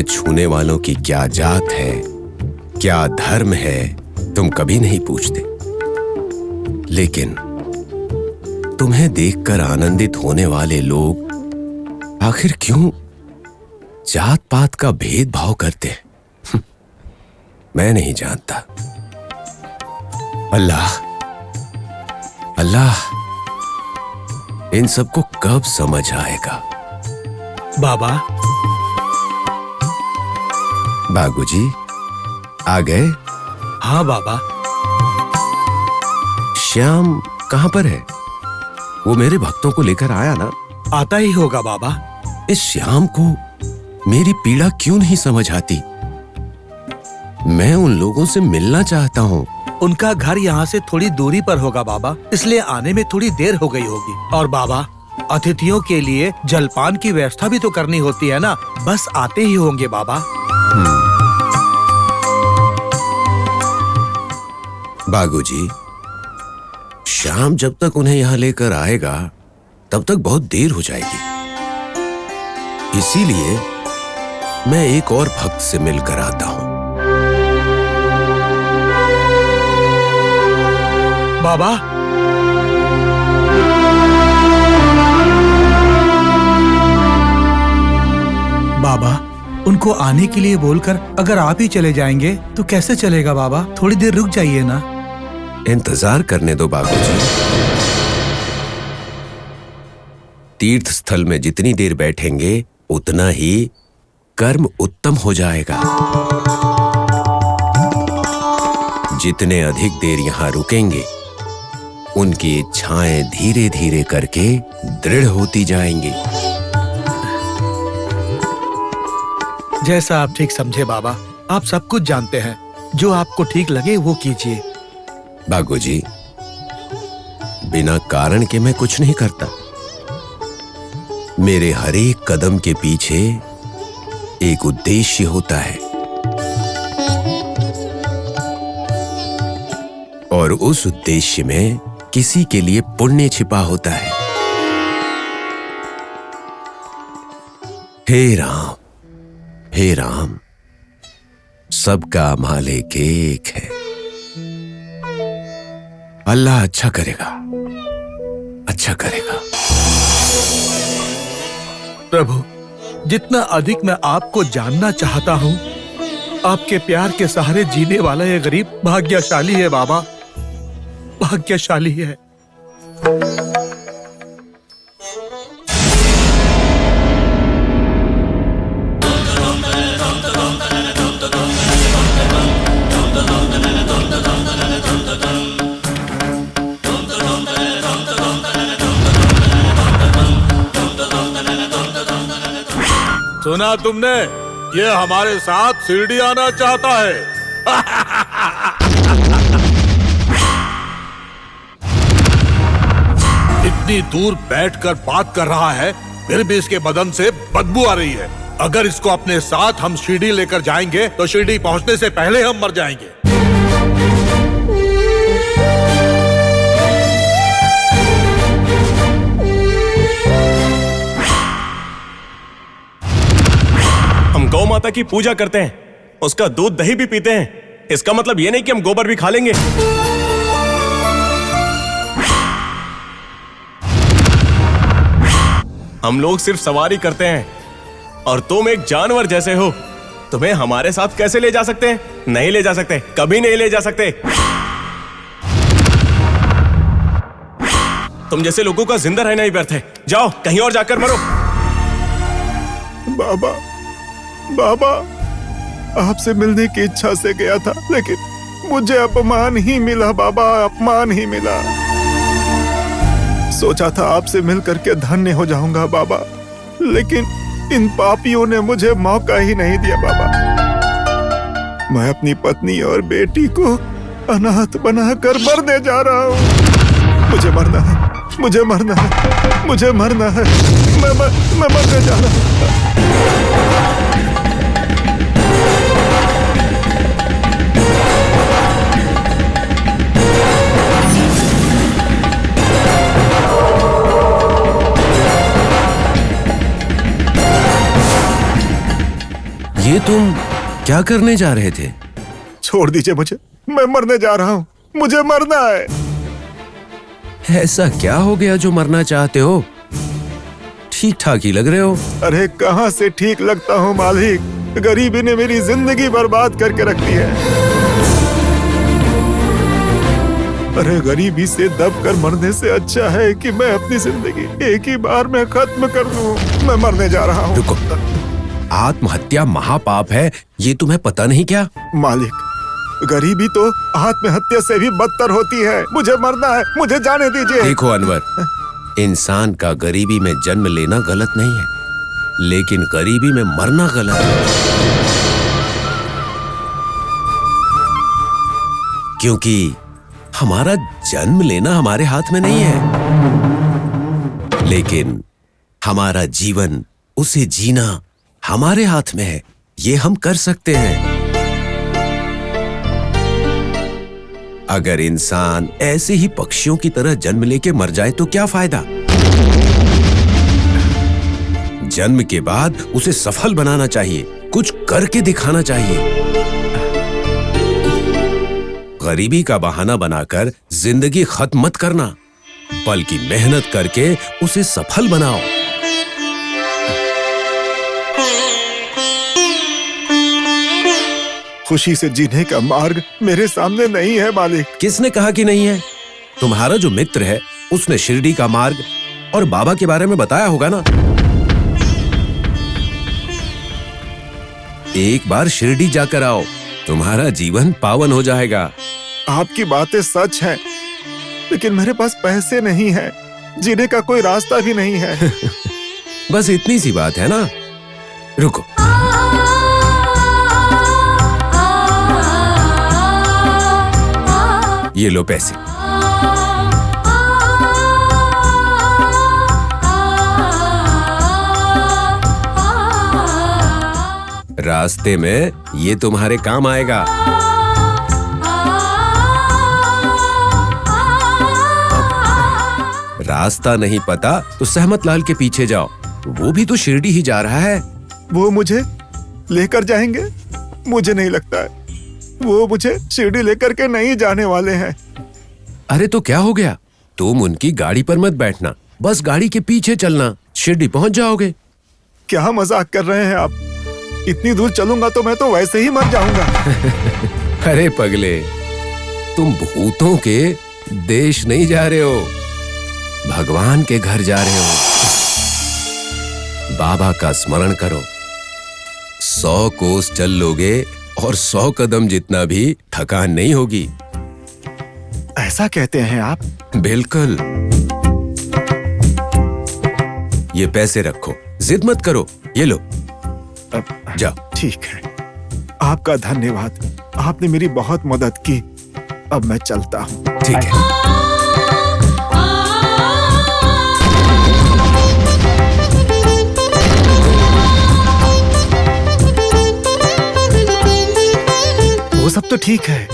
तुम्हें छूने वालों की क्या जात है, क्या धर्म है, तुम कभी नहीं पूछते। लेकिन तुम्हें देखकर आनंदित होने वाले लोग आखिर क्यों जात पात का भेदभाव करते हैं? मैं नहीं जानता। अल्लाह अल्लाह इन सबको कब समझ आएगा। बाबा। बागुजी आ गए? हाँ बाबा। श्याम कहां पर है? वो मेरे भक्तों को लेकर आया ना? आता ही होगा बाबा। इस श्याम को मेरी पीड़ा क्यों नहीं समझ आती? मैं उन लोगों से मिलना चाहता हूँ। उनका घर यहाँ से थोड़ी दूरी पर होगा बाबा, इसलिए आने में थोड़ी देर हो गई होगी। और बाबा, अतिथियों के लिए जलपान की व्यवस्था भी तो करनी होती है ना, बस आते ही होंगे बाबा। बागुजी, श्याम जब तक उन्हें यहाँ लेकर आएगा तब तक बहुत देर हो जाएगी। इसीलिए मैं एक और भक्त से मिलकर आता हूँ। बाबा। बाबा, उनको आने के लिए बोलकर अगर आप ही चले जाएंगे तो कैसे चलेगा बाबा? थोड़ी देर रुक जाइए ना। इंतजार करने दो बाबूजी। तीर्थ स्थल में जितनी देर बैठेंगे उतना ही कर्म उत्तम हो जाएगा। जितने अधिक देर यहाँ रुकेंगे उनकी इच्छाएं धीरे धीरे करके दृढ़ होती जाएंगी। जैसा आप ठीक समझे बाबा, आप सब कुछ जानते हैं। जो आपको ठीक लगे वो कीजिए। बागुजी, बिना कारण के मैं कुछ नहीं करता। मेरे हर एक कदम के पीछे एक उद्देश्य होता है और उस उद्देश्य में किसी के लिए पुण्य छिपा होता है। हे राम, सबका मालिक एक है। अल्लाह अच्छा करेगा, अच्छा करेगा। प्रभु, जितना अधिक मैं आपको जानना चाहता हूँ, आपके प्यार के सहारे जीने वाला ये गरीब भाग्यशाली है बाबा, भाग्यशाली है। सुना तुमने? ये हमारे साथ शिरडी आना चाहता है। इतनी दूर बैठकर बात कर रहा है, फिर भी इसके बदन से बदबू आ रही है। अगर इसको अपने साथ हम शिरडी लेकर जाएंगे तो शिरडी पहुंचने से पहले हम मर जाएंगे। गौ माता की पूजा करते हैं, उसका दूध दही भी पीते हैं। इसका मतलब ये नहीं कि हम गोबर भी खा लेंगे। हम लोग सिर्फ सवारी करते हैं और तुम एक जानवर जैसे हो। तुम्हें हमारे साथ कैसे ले जा सकते हैं? नहीं ले जा सकते, कभी नहीं ले जा सकते। तुम जैसे लोगों का जिंदा रहना ही व्यर्थ है। जाओ कहीं और जाकर मरो। बाबा, बाबा, आपसे मिलने की इच्छा से गया था, लेकिन मुझे अपमान ही मिला बाबा, अपमान ही मिला। सोचा था आपसे मिलकर के धन्य हो जाऊंगा बाबा, लेकिन इन पापियों ने मुझे मौका ही नहीं दिया बाबा। मैं अपनी पत्नी और बेटी को अनाथ बनाकर मरने जा रहा हूँ। मुझे मरना है, मुझे मरना है, मुझे मरना है। मैं मरने जा रहा हूँ। ये तुम क्या करने जा रहे थे? छोड़ दीजिए मुझे, मैं मरने जा रहा हूँ, मुझे मरना है। ऐसा क्या हो गया जो मरना चाहते हो? ठीक ठाक ही लग रहे हो। अरे कहाँ से ठीक लगता हूँ मालिक, गरीबी ने मेरी जिंदगी बर्बाद करके रख दी है। अरे गरीबी से दब कर मरने से अच्छा है कि मैं अपनी जिंदगी एक ही बार में खत्म कर दूं। मैं मरने जा रहा हूँ। रुको, आत्महत्या महापाप है, ये तुम्हें पता नहीं क्या? मालिक, गरीबी तो आत्महत्या से भी बदतर होती है। मुझे मरना है, मुझे जाने दीजिए। देखो अनवर, इंसान का गरीबी में जन्म लेना गलत नहीं है, लेकिन गरीबी में मरना गलत है। क्योंकि हमारा जन्म लेना हमारे हाथ में नहीं है, लेकिन हमारा जीवन, उसे जीना हमारे हाथ में है। ये हम कर सकते हैं। अगर इंसान ऐसे ही पक्षियों की तरह जन्म लेके मर जाए तो क्या फायदा? जन्म के बाद उसे सफल बनाना चाहिए, कुछ करके दिखाना चाहिए। गरीबी का बहाना बनाकर जिंदगी खत्म मत करना, बल्कि मेहनत करके उसे सफल बनाओ। खुशी से जीने का मार्ग मेरे सामने नहीं है मालिक। किसने कहा कि नहीं है? तुम्हारा जो मित्र है उसने शिरडी का मार्ग और बाबा के बारे में बताया होगा ना। एक बार शिरडी जाकर आओ, तुम्हारा जीवन पावन हो जाएगा। आपकी बातें सच हैं, लेकिन मेरे पास पैसे नहीं हैं, जीने का कोई रास्ता भी नहीं है। बस इतनी सी बात है ना। रुको, ये लो पैसे। रास्ते में ये तुम्हारे काम आएगा। रास्ता नहीं पता तो सहमत लाल के पीछे जाओ, वो भी तो शिरडी ही जा रहा है। वो मुझे लेकर जाएंगे? मुझे नहीं लगता है वो मुझे शिरडी लेकर के नहीं जाने वाले हैं। अरे तो क्या हो गया, तुम उनकी गाड़ी पर मत बैठना, बस गाड़ी के पीछे चलना, शिरडी पहुंच जाओगे। क्या मजाक कर रहे हैं आप? इतनी दूर चलूंगा तो मैं तो वैसे ही मर जाऊंगा। अरे पगले, तुम भूतों के देश नहीं जा रहे हो, भगवान के घर जा रहे हो। बाबा का स्मरण करो, 100 कोस चल लोगे और 100 कदम जितना भी थकान नहीं होगी। ऐसा कहते हैं आप? बिल्कुल। ये पैसे रखो, जिद मत करो, ये लो, जाओ। ठीक है, आपका धन्यवाद, आपने मेरी बहुत मदद की। अब मैं चलता हूँ। ठीक है। वो सब तो ठीक है,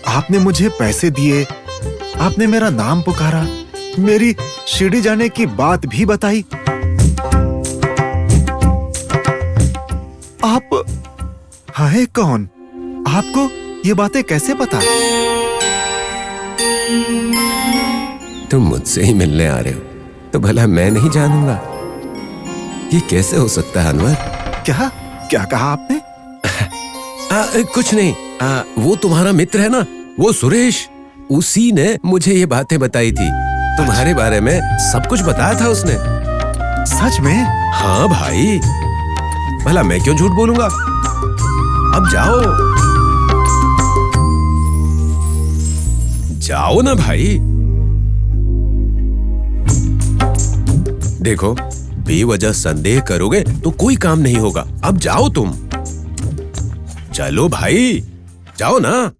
आपने मुझे पैसे दिए, आपने मेरा नाम पुकारा, मेरी शिरडी जाने की बात भी बताई। आप हैं कौन? आपको ये बातें कैसे पता? तुम मुझसे ही मिलने आ रहे हो तो भला मैं नहीं जानूंगा? ये कैसे हो सकता है अनवर? क्या क्या कहा आपने? कुछ नहीं, वो तुम्हारा मित्र है ना, वो सुरेश, उसी ने मुझे ये बातें बताई थी। तुम्हारे बारे में सब कुछ बताया था उसने। सच में? हाँ भाई, भला मैं क्यों झूठ बोलूंगा। अब जाओ, जाओ ना भाई। देखो, बेवजह संदेह करोगे तो कोई काम नहीं होगा। अब जाओ तुम, चलो भाई, जाओ ना।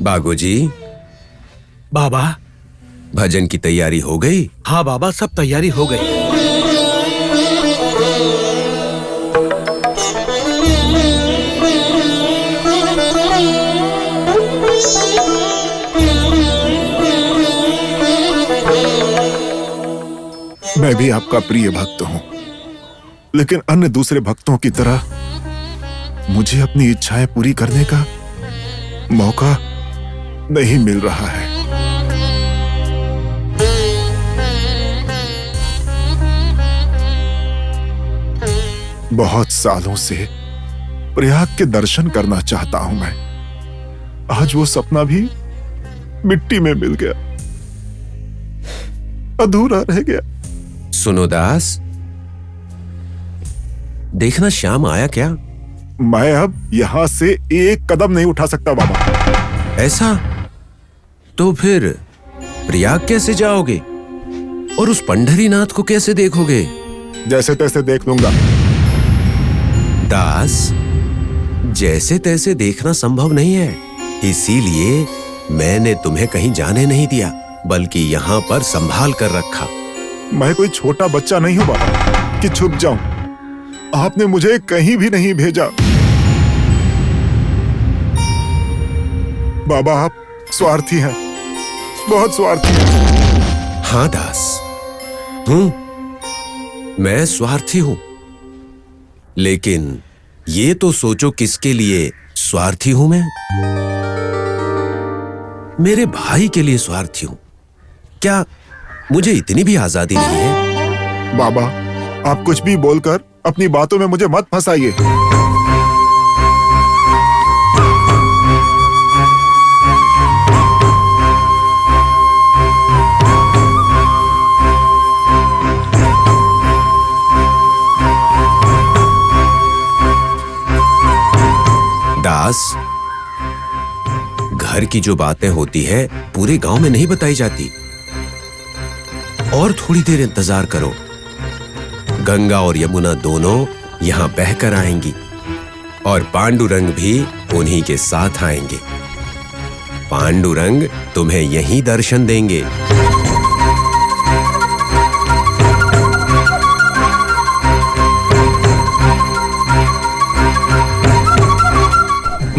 बागोजी, बाबा। भजन की तैयारी हो गई? हाँ बाबा, सब तैयारी हो गई। मैं भी आपका प्रिय भक्त हूं, लेकिन अन्य दूसरे भक्तों की तरह मुझे अपनी इच्छाएं पूरी करने का मौका नहीं मिल रहा है। बहुत सालों से प्रयाग के दर्शन करना चाहता हूं मैं। आज वो सपना भी मिट्टी में मिल गया, अधूरा रह गया। सुनो दास, देखना श्याम आया क्या? मैं अब यहां से एक कदम नहीं उठा सकता बाबा। ऐसा? तो फिर प्रयाग कैसे जाओगे और उस पंढरीनाथ को कैसे देखोगे? जैसे तैसे देख लूंगा। दास, जैसे तैसे देखना संभव नहीं है, इसीलिए मैंने तुम्हें कहीं जाने नहीं दिया, बल्कि यहाँ पर संभाल कर रखा। मैं कोई छोटा बच्चा नहीं हूं बाबा कि छुप जाऊं। आपने मुझे कहीं भी नहीं भेजा। बाबा, आप स्वार्थी हैं, बहुत स्वार्थी हैं। हाँ दास, मैं स्वार्थी हूं, लेकिन ये तो सोचो किसके लिए स्वार्थी हूं मैं? मेरे भाई के लिए स्वार्थी हूं। क्या मुझे इतनी भी आजादी नहीं है? बाबा, आप कुछ भी बोलकर अपनी बातों में मुझे मत फंसाइए। दास, घर की जो बातें होती है पूरे गांव में नहीं बताई जाती। और थोड़ी देर इंतजार करो, गंगा और यमुना दोनों यहां बहकर आएंगी और पांडुरंग भी उन्हीं के साथ आएंगे। पांडुरंग तुम्हें यहीं दर्शन देंगे।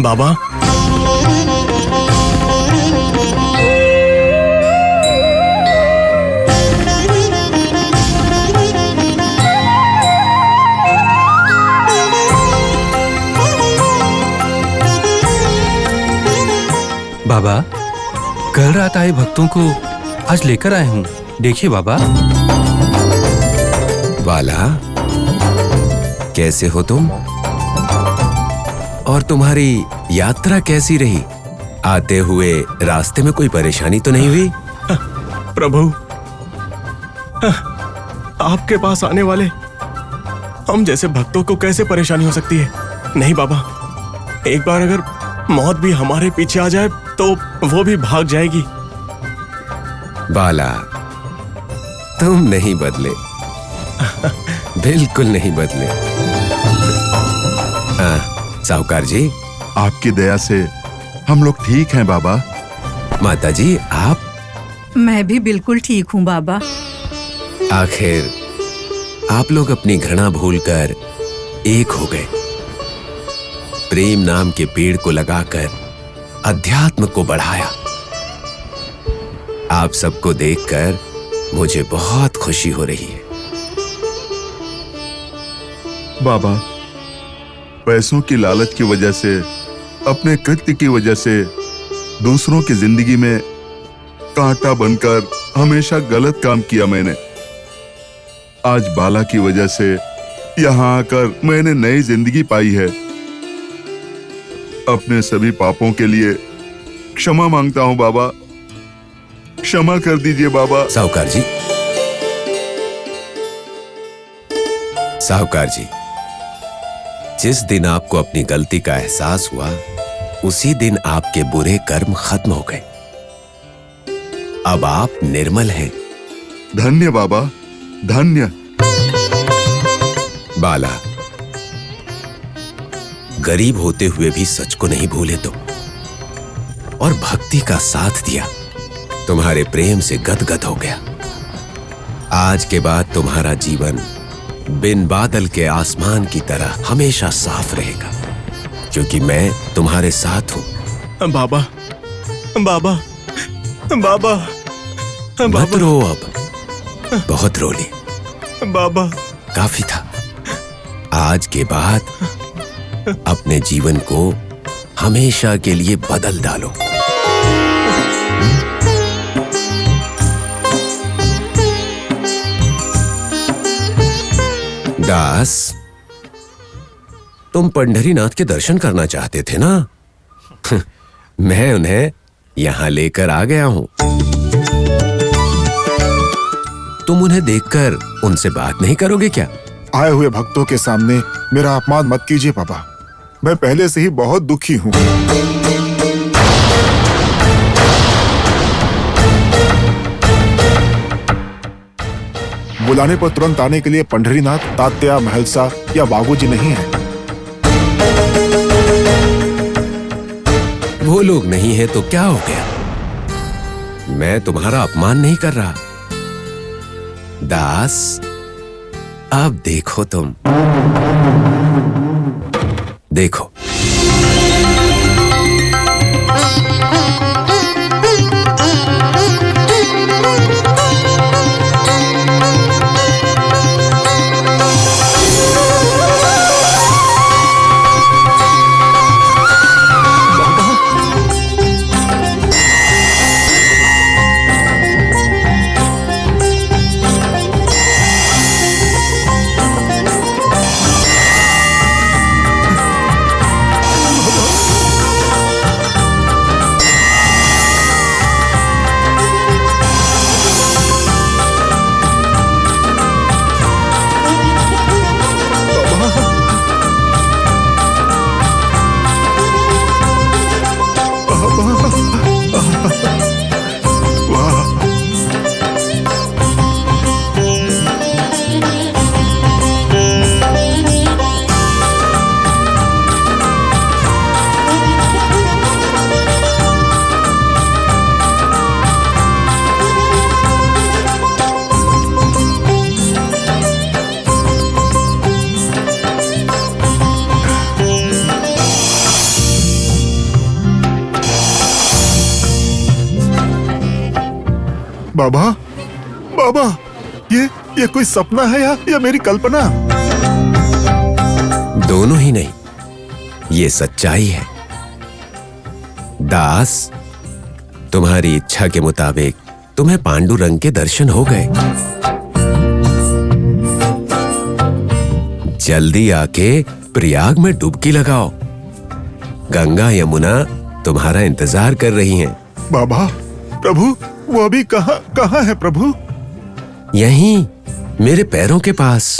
बाबा, बाबा, कल रात आए भक्तों को आज लेकर आए हूँ। देखिए बाबा। बाला, कैसे हो तुम? और तुम्हारी यात्रा कैसी रही? आते हुए रास्ते में कोई परेशानी तो नहीं हुई? प्रभु, आपके पास आने वाले हम जैसे भक्तों को कैसे परेशानी हो सकती है? नहीं बाबा, एक बार अगर मौत भी हमारे पीछे आ जाए तो वो भी भाग जाएगी। बाला, तुम नहीं बदले, बिल्कुल नहीं बदले। साहूकार जी, आपकी दया से हम लोग ठीक हैं बाबा। माता जी, आप? मैं भी बिल्कुल ठीक हूँ बाबा। आखिर आप लोग अपनी घृणा भूलकर एक हो गए। प्रेम नाम के पेड़ को लगाकर अध्यात्म को बढ़ाया। आप सबको देखकर मुझे बहुत खुशी हो रही है। बाबा, पैसों की लालच की वजह से, अपने कृत्य की वजह से दूसरों की जिंदगी में कांटा बनकर हमेशा गलत काम किया मैंने। आज बाला की वजह से यहाँ आकर मैंने नई जिंदगी पाई है। अपने सभी पापों के लिए क्षमा मांगता हूँ बाबा। क्षमा कर दीजिए बाबा। साहूकार जी, साहूकार जी, जिस दिन आपको अपनी गलती का एहसास हुआ, उसी दिन आपके बुरे कर्म खत्म हो गए। अब आप निर्मल हैं। धन्य बाबा, धन्य। बाला, गरीब होते हुए भी सच को नहीं भूले तुम, और भक्ति का साथ दिया। तुम्हारे प्रेम से गदगद हो गया। आज के बाद तुम्हारा जीवन बिन बादल के आसमान की तरह हमेशा साफ रहेगा, क्योंकि मैं तुम्हारे साथ हूं। बाबा, बाबा, बाबा, मत रो अब, बहुत रो ली, बाबा। काफी था। आज के बाद अपने जीवन को हमेशा के लिए बदल डालो। दास, तुम पंढरीनाथ के दर्शन करना चाहते थे ना? मैं उन्हें यहां लेकर आ गया हूं। तुम उन्हें देखकर उनसे बात नहीं करोगे क्या? आए हुए भक्तों के सामने मेरा अपमान मत कीजिए बाबा। मैं पहले से ही बहुत दुखी हूं। बुलाने पर तुरंत आने के लिए पंढरीनाथ, तात्या, महलसा या बाबूजी नहीं है। वो लोग नहीं है तो क्या हो गया? मैं तुम्हारा अपमान नहीं कर रहा। दास, अब देखो तुम, देखो। बाबा, बाबा, ये कोई सपना है या मेरी कल्पना? दोनों ही नहीं, ये सच्चाई है। दास, तुम्हारी इच्छा के मुताबिक तुम्हें पांडुरंग के दर्शन हो गए। जल्दी आके प्रयाग में डुबकी लगाओ। गंगा यमुना तुम्हारा इंतजार कर रही हैं। बाबा, प्रभु, वो अभी कहाँ है प्रभु? यहीं, मेरे पैरों के पास।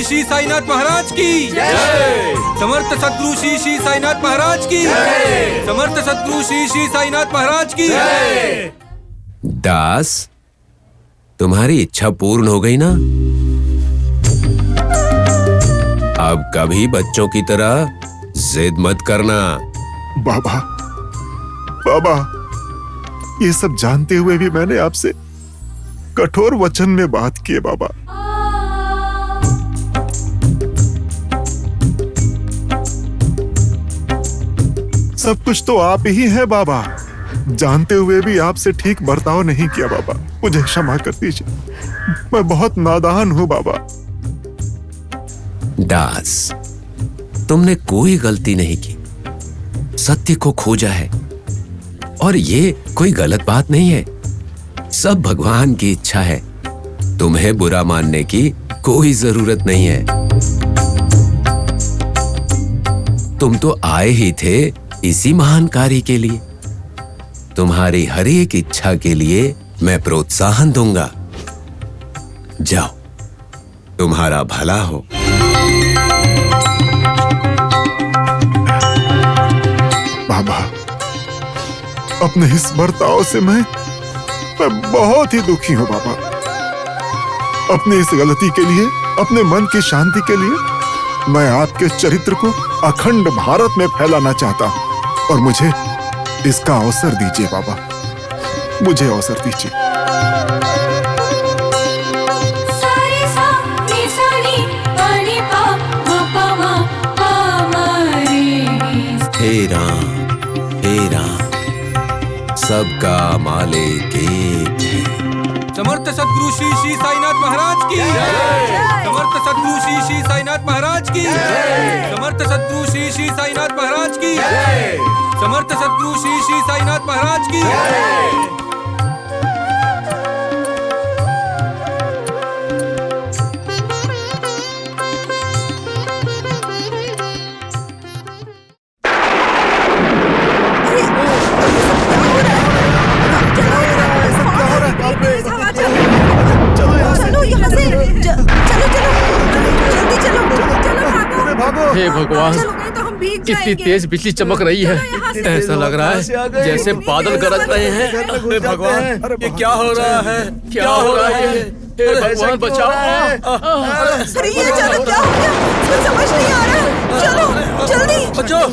श्री साईनाथ महाराज की जय। समर्थ सद्गुरु श्री साईनाथ महाराज की जय। समर्थ सद्गुरु श्री साईनाथ महाराज की जय। दास, तुम्हारी इच्छा पूर्ण हो गई ना? अब कभी बच्चों की तरह जिद मत करना। बाबा, बाबा, ये सब जानते हुए भी मैंने आपसे कठोर वचन में बात की है बाबा। सब कुछ तो आप ही है बाबा। जानते हुए भी आपसे ठीक बर्ताव नहीं किया बाबा। मुझे क्षमा कर दीजिए, मैं बहुत नादान हूँ बाबा। दास, तुमने कोई गलती नहीं की, सत्य को खोजा है और ये कोई गलत बात नहीं है। सब भगवान की इच्छा है, तुम्हें बुरा मानने की कोई जरूरत नहीं है। तुम तो आए ही थे इसी महान कार्य के लिए। तुम्हारी हर एक इच्छा के लिए मैं प्रोत्साहन दूंगा। जाओ, तुम्हारा भला हो। बाबा, अपने इस बर्ताव से मैं बहुत ही दुखी हूँ बाबा। अपनी इस गलती के लिए, अपने मन की शांति के लिए मैं आपके चरित्र को अखंड भारत में फैलाना चाहता हूँ और मुझे इसका अवसर दीजिए बाबा, मुझे अवसर दीजिए। हे राम, हे राम, सबका मालिक एक है। समर्थ सद्गुरु श्री श्री साईनाथ महाराज की समर्थ सद्गुरु श्री श्री साईनाथ महाराज की समर्थ सद्गुरु श्री श्री साईनाथ महाराज की समर्थ सद्गुरु श्री श्री साईनाथ महाराज की। हे भगवान, कितनी तेज बिजली चमक रही है। ऐसा लग रहा है जैसे बादल गरज रहे हैं। अरे भगवान, ये क्या हो रहा है? क्या हो रहा है? हे भगवान बचाओ। अरे ये अचानक क्या हो गया? कुछ समझ नहीं आ रहा। चलो जल्दी। बचाओ।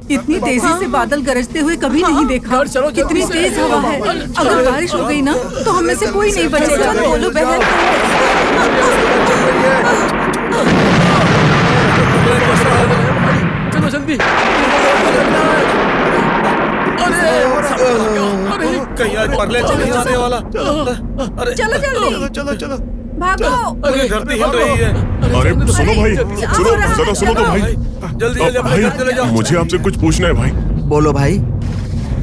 इतनी तेजी से बादल गरजते हुए कभी नहीं देखा। चलो, कितनी तेज हवा है। अगर बारिश हो गई ना तो हम में से कोई नहीं बचेगा। बोलो बहन। चलो जल्दी। अरे कहीं आज परले चले जाने वाला। अरे चलो जल्दी। चलो चलो भागो। अरे धरती हिल रही है। अरे सुनो भाई, सुनो, जरा सुनो तो भाई। जल्दी जल्दी अपने घर चले जाओ। मुझे आपसे कुछ पूछना है भाई। बोलो भाई।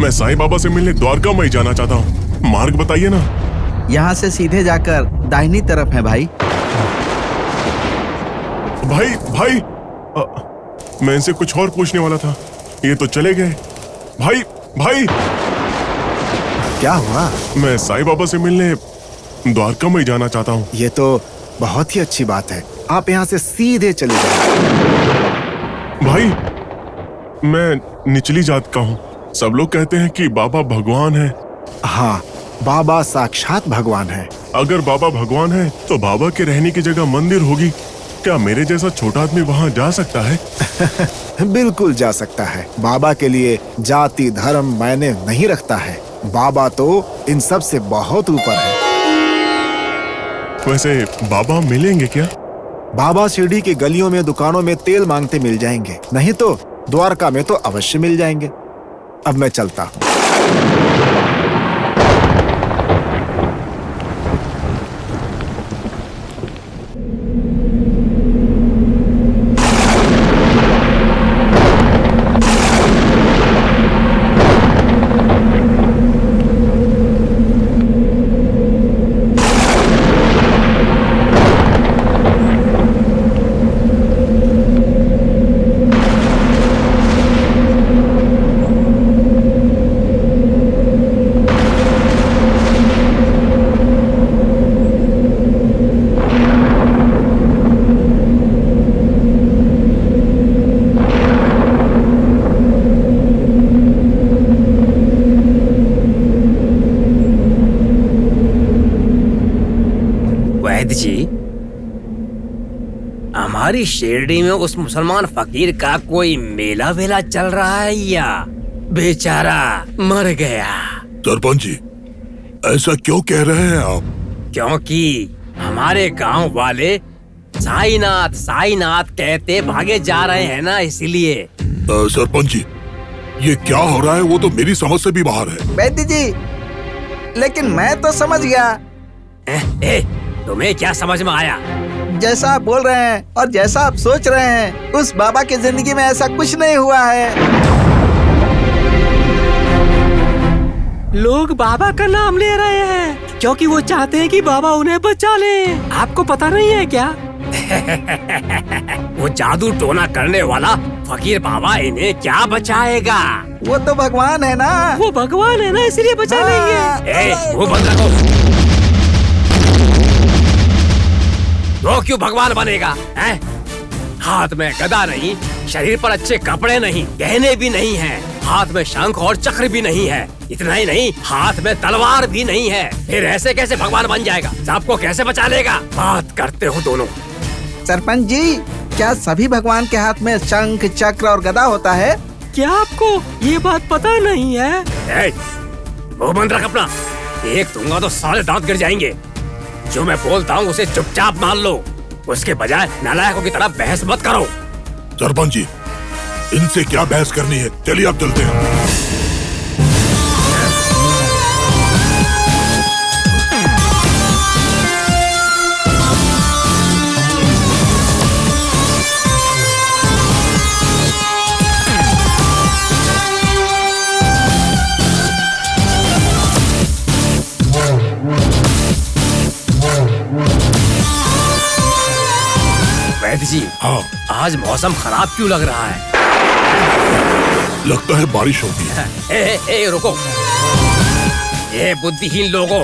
मैं साईं बाबा से मिलने द्वारका में जाना चाहता हूँ, मार्ग बताइए ना। यहाँ से सीधे जाकर दाहिनी तरफ है भाई। भाई मैं इनसे कुछ और पूछने वाला था, ये तो चले गए। भाई क्या हुआ? मैं साईं बाबा से मिलने द्वारका में जाना चाहता हूँ। ये तो बहुत ही अच्छी बात है, आप यहाँ से सीधे चले जाइए। भाई मैं निचली जात का हूँ, सब लोग कहते हैं कि बाबा भगवान है। हाँ, बाबा साक्षात भगवान है। अगर बाबा भगवान है तो बाबा के रहने की जगह मंदिर होगी। क्या मेरे जैसा छोटा आदमी वहाँ जा सकता है? बिल्कुल जा सकता है। बाबा के लिए जाति धर्म मायने नहीं रखता है। बाबा तो इन सब से बहुत ऊपर है। वैसे बाबा मिलेंगे क्या? बाबा शिरडी की गलियों में दुकानों में तेल मांगते मिल जाएंगे, नहीं तो द्वारका में तो अवश्य मिल जाएंगे। अब मैं चलता हूँ। हमारी शिरडी में उस मुसलमान फकीर का कोई मेला वेला चल रहा है या बेचारा मर गया? सरपंच जी, ऐसा क्यों कह रहे हैं आप? क्योंकि हमारे गांव वाले साईनाथ साईनाथ कहते भागे जा रहे हैं ना, इसलिए। सरपंच जी, ये क्या हो रहा है वो तो मेरी समझ से भी बाहर है। वैद्य जी, लेकिन मैं तो समझ गया। तुम्हें क्या समझ में आया? जैसा आप बोल रहे हैं और जैसा आप सोच रहे हैं, उस बाबा की जिंदगी में ऐसा कुछ नहीं हुआ है। लोग बाबा का नाम ले रहे हैं क्योंकि वो चाहते हैं कि बाबा उन्हें बचा ले। आपको पता नहीं है क्या? वो जादू टोना करने वाला फकीर बाबा इन्हें क्या बचाएगा? वो तो भगवान है ना। वो भगवान है ना, इसलिए बचा लेंगे। वो बंद रखो। वो क्यों भगवान बनेगा? हैं? हाथ में गदा नहीं, शरीर पर अच्छे कपड़े नहीं, गहने भी नहीं हैं, हाथ में शंख और चक्र भी नहीं है, इतना ही नहीं हाथ में तलवार भी नहीं है। फिर ऐसे कैसे भगवान बन जाएगा? सबको कैसे बचा लेगा? बात करते हो दोनों। सरपंच जी, क्या सभी भगवान के हाथ में शंख चक्र और गदा होता है? क्या आपको ये बात पता नहीं है? वो बंद रख अपना। एक दूंगा तो सारे दांत गिर जाएंगे। जो मैं बोलता हूँ उसे चुपचाप मान लो, उसके बजाय नालायकों की तरह बहस मत करो। सरपंच जी, इनसे क्या बहस करनी है, चलिए अब चलते हैं। वैद्य जी, हाँ, आज मौसम खराब क्यों लग रहा है? लगता है बारिश होगी। रुको। ये बुद्धिहीन लोगों,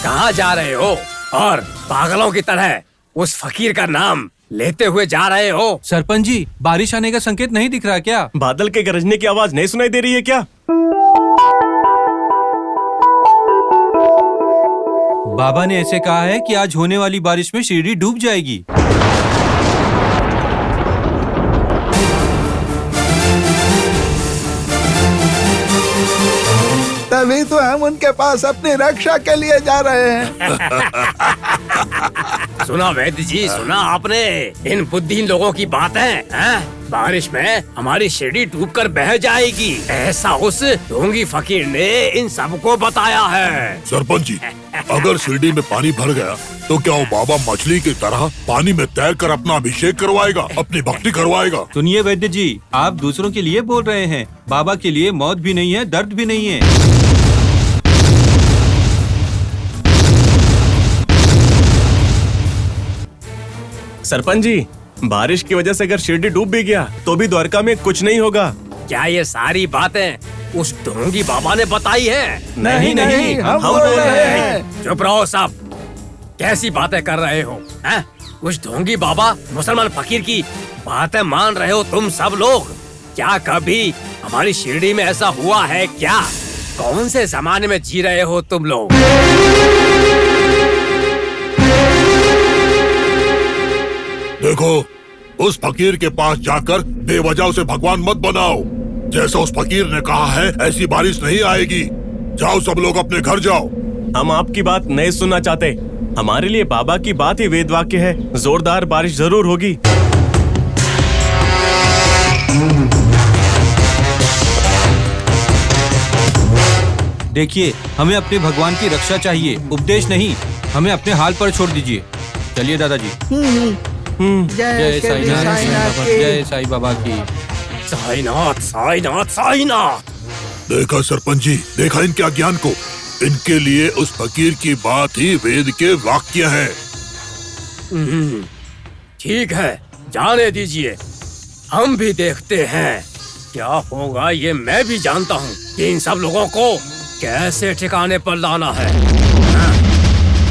कहाँ जा रहे हो? और पागलों की तरह उस फकीर का नाम लेते हुए जा रहे हो? सरपंच जी, बारिश आने का संकेत नहीं दिख रहा क्या? बादल के गरजने की आवाज नहीं सुनाई दे रही है क्या? बाबा ने ऐसे कहा है कि आज होने वाली बारिश में शिरडी डूब जाएगी। तभी तो हम उनके पास अपनी रक्षा के लिए जा रहे हैं। सुना वैद्य जी, सुना आपने इन बुद्धिहीन लोगों की बातें हैं? बारिश में हमारी शिरडी डूबकर बह जाएगी, ऐसा उस ढोंगी फकीर ने इन सबको बताया है। सरपंच जी, अगर शिरडी में पानी भर गया तो क्या वो बाबा मछली की तरह पानी में तैरकर अपना अभिषेक करवाएगा, अपनी भक्ति करवाएगा? सुनिए वैद्य जी, आप दूसरों के लिए बोल रहे हैं, बाबा के लिए मौत भी नहीं है, दर्द भी नहीं है। सरपंच जी, बारिश की वजह से अगर शिरडी डूब भी गया तो भी द्वारका में कुछ नहीं होगा। क्या ये सारी बातें उस ढोंगी बाबा ने बताई है? नहीं, हम बोल रहे हैं। चुप रहो सब। कैसी बातें कर रहे हो? हैं? उस ढोंगी बाबा मुसलमान फकीर की बातें मान रहे हो तुम सब लोग? क्या कभी हमारी शिरडी में ऐसा हुआ है क्या? कौन से जमाने में जी रहे हो तुम लोग? देखो, उस फकीर के पास जाकर बेवजह उसे भगवान मत बनाओ। जैसा उस फकीर ने कहा है ऐसी बारिश नहीं आएगी। जाओ सब लोग अपने घर जाओ। हम आपकी बात नहीं सुनना चाहते। हमारे लिए बाबा की बात ही वेद वाक्य है। जोरदार बारिश जरूर होगी। देखिए, हमें अपने भगवान की रक्षा चाहिए, उपदेश नहीं। हमें अपने हाल पर छोड़ दीजिए। चलिए दादाजी। जय साईनाथ, जय साई बाबा की। साईनाथ, साईनाथ, साईनाथ। देखा सरपंच जी, देखा इनके अज्ञान को। इनके लिए उस फकीर की बात ही वेद के वाक्य है। ठीक है, जाने दीजिए। हम भी देखते हैं क्या होगा। ये मैं भी जानता हूँ कि इन सब लोगों को कैसे ठिकाने पर लाना है।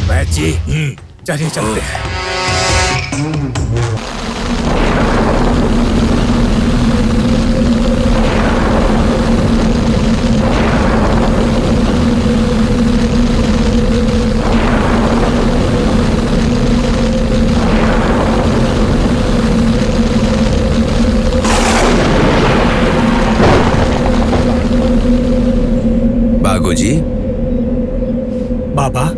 वैद्य जी, चलिए चलते हैं। भागोजी। बाबा।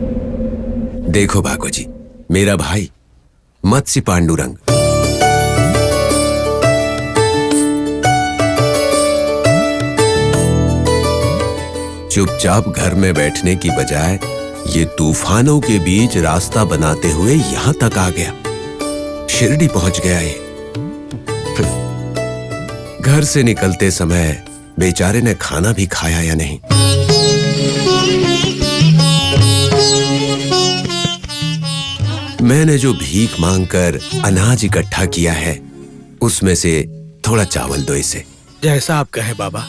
देखो भागोजी, मेरा भाई मत्स्य पांडुरंग। चुपचाप घर में बैठने की बजाय ये तूफानों के बीच रास्ता बनाते हुए यहां तक आ गया। शिरडी पहुंच गया ये। घर से निकलते समय बेचारे ने खाना भी खाया या नहीं। मैंने जो भीख मांगकर अनाज इकट्ठा किया है उसमें से थोड़ा चावल दो इसे। जैसा आप कहे बाबा।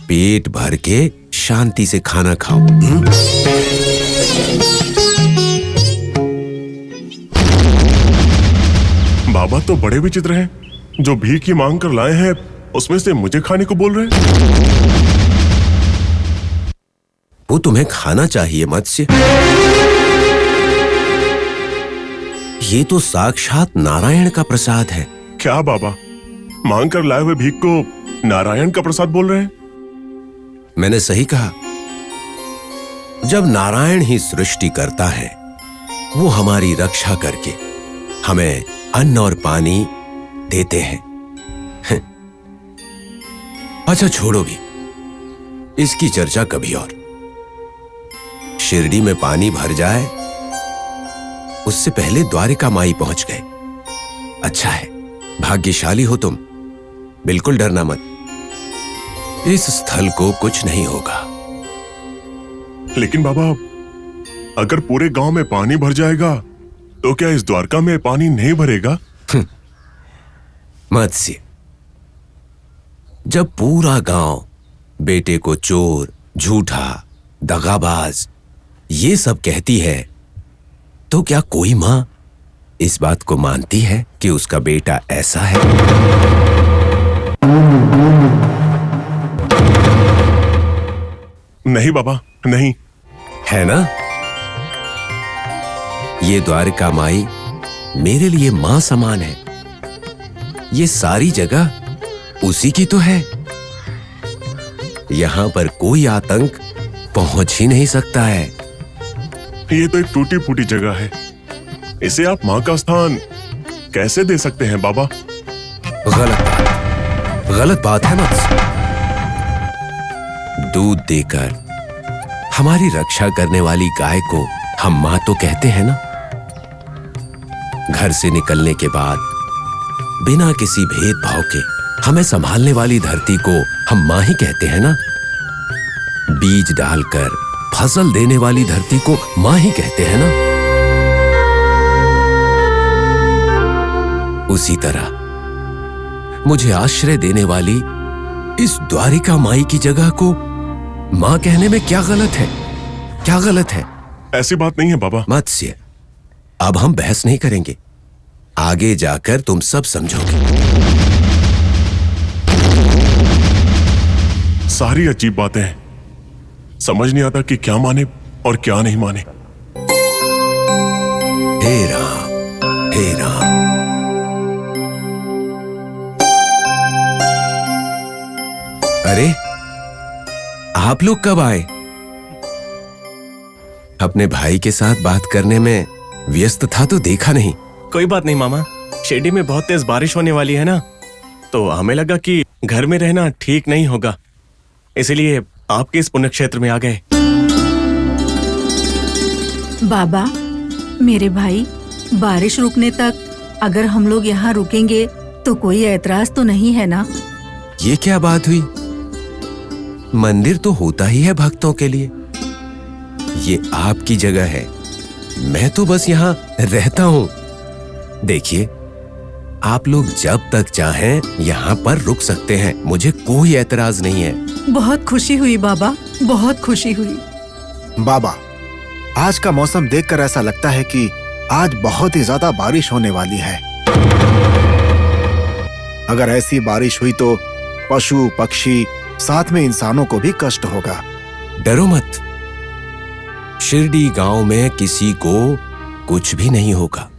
पेट भर के शांति से खाना खाओ। बाबा तो बड़े विचित्र हैं। जो भीख की मांग कर लाए हैं उसमें से मुझे खाने को बोल रहे हैं। वो तुम्हें खाना चाहिए मत्स्य। ये तो साक्षात नारायण का प्रसाद है। क्या बाबा, मांग कर लाए हुए भीख को नारायण का प्रसाद बोल रहे हैं? मैंने सही कहा। जब नारायण ही सृष्टि करता है, वो हमारी रक्षा करके हमें अन्न और पानी देते हैं। अच्छा छोड़ोगी, इसकी चर्चा कभी और। शिरडी में पानी भर जाए उससे पहले द्वारिका माई पहुंच गए। अच्छा है, भाग्यशाली हो तुम। बिल्कुल डरना मत, इस स्थल को कुछ नहीं होगा। लेकिन बाबा, अगर पूरे गांव में पानी भर जाएगा तो क्या इस द्वारका में पानी नहीं भरेगा? मत्स्य, जब पूरा गांव बेटे को चोर, झूठा, दगाबाज ये सब कहती है, तो क्या कोई मां इस बात को मानती है कि उसका बेटा ऐसा है? नहीं बाबा, नहीं। है ना? ये द्वारका माई मेरे लिए मां समान है। ये सारी जगह उसी की तो है। यहां पर कोई आतंक पहुंच ही नहीं सकता है। ये तो एक टूटी फूटी जगह है, इसे आप मां का स्थान कैसे दे सकते हैं बाबा? गलत बात है मत्स्य। दूध देकर हमारी रक्षा करने वाली गाय को हम मां तो कहते हैं ना। घर से निकलने के बाद बिना किसी भेदभाव के हमें संभालने वाली धरती को हम मां ही कहते हैं ना। बीज डालकर फसल देने वाली धरती को मां ही कहते हैं ना। उसी तरह मुझे आश्रय देने वाली इस द्वारिका माई की जगह को मां कहने में क्या गलत है? क्या गलत है? ऐसी बात नहीं है बाबा। मत्स्य, अब हम बहस नहीं करेंगे। आगे जाकर तुम सब समझोगे। सारी अजीब बातें हैं, समझ नहीं आता कि क्या माने और क्या नहीं माने। हे राम, हे राम। अरे, आप लोग कब आए? अपने भाई के साथ बात करने में व्यस्त था तो देखा नहीं। कोई बात नहीं मामा, शिरडी में बहुत तेज बारिश होने वाली है ना, तो हमें लगा कि घर में रहना ठीक नहीं होगा, इसलिए आपके इस पुण्य क्षेत्र में आ गए। बाबा, मेरे भाई, बारिश रुकने तक अगर हम लोग यहाँ रुकेंगे तो कोई ऐतराज तो नहीं है ना? ये क्या बात हुई? मंदिर तो होता ही है भक्तों के लिए। ये आपकी जगह है, मैं तो बस यहाँ रहता हूँ। देखिए, आप लोग जब तक चाहें यहाँ पर रुक सकते हैं, मुझे कोई ऐतराज नहीं है। बहुत खुशी हुई बाबा, बहुत खुशी हुई। बाबा, आज का मौसम देखकर ऐसा लगता है कि आज बहुत ही ज्यादा बारिश होने वाली है। अगर ऐसी बारिश हुई तो पशु पक्षी साथ में इंसानों को भी कष्ट होगा। डरो मत, शिरडी गांव में किसी को कुछ भी नहीं होगा।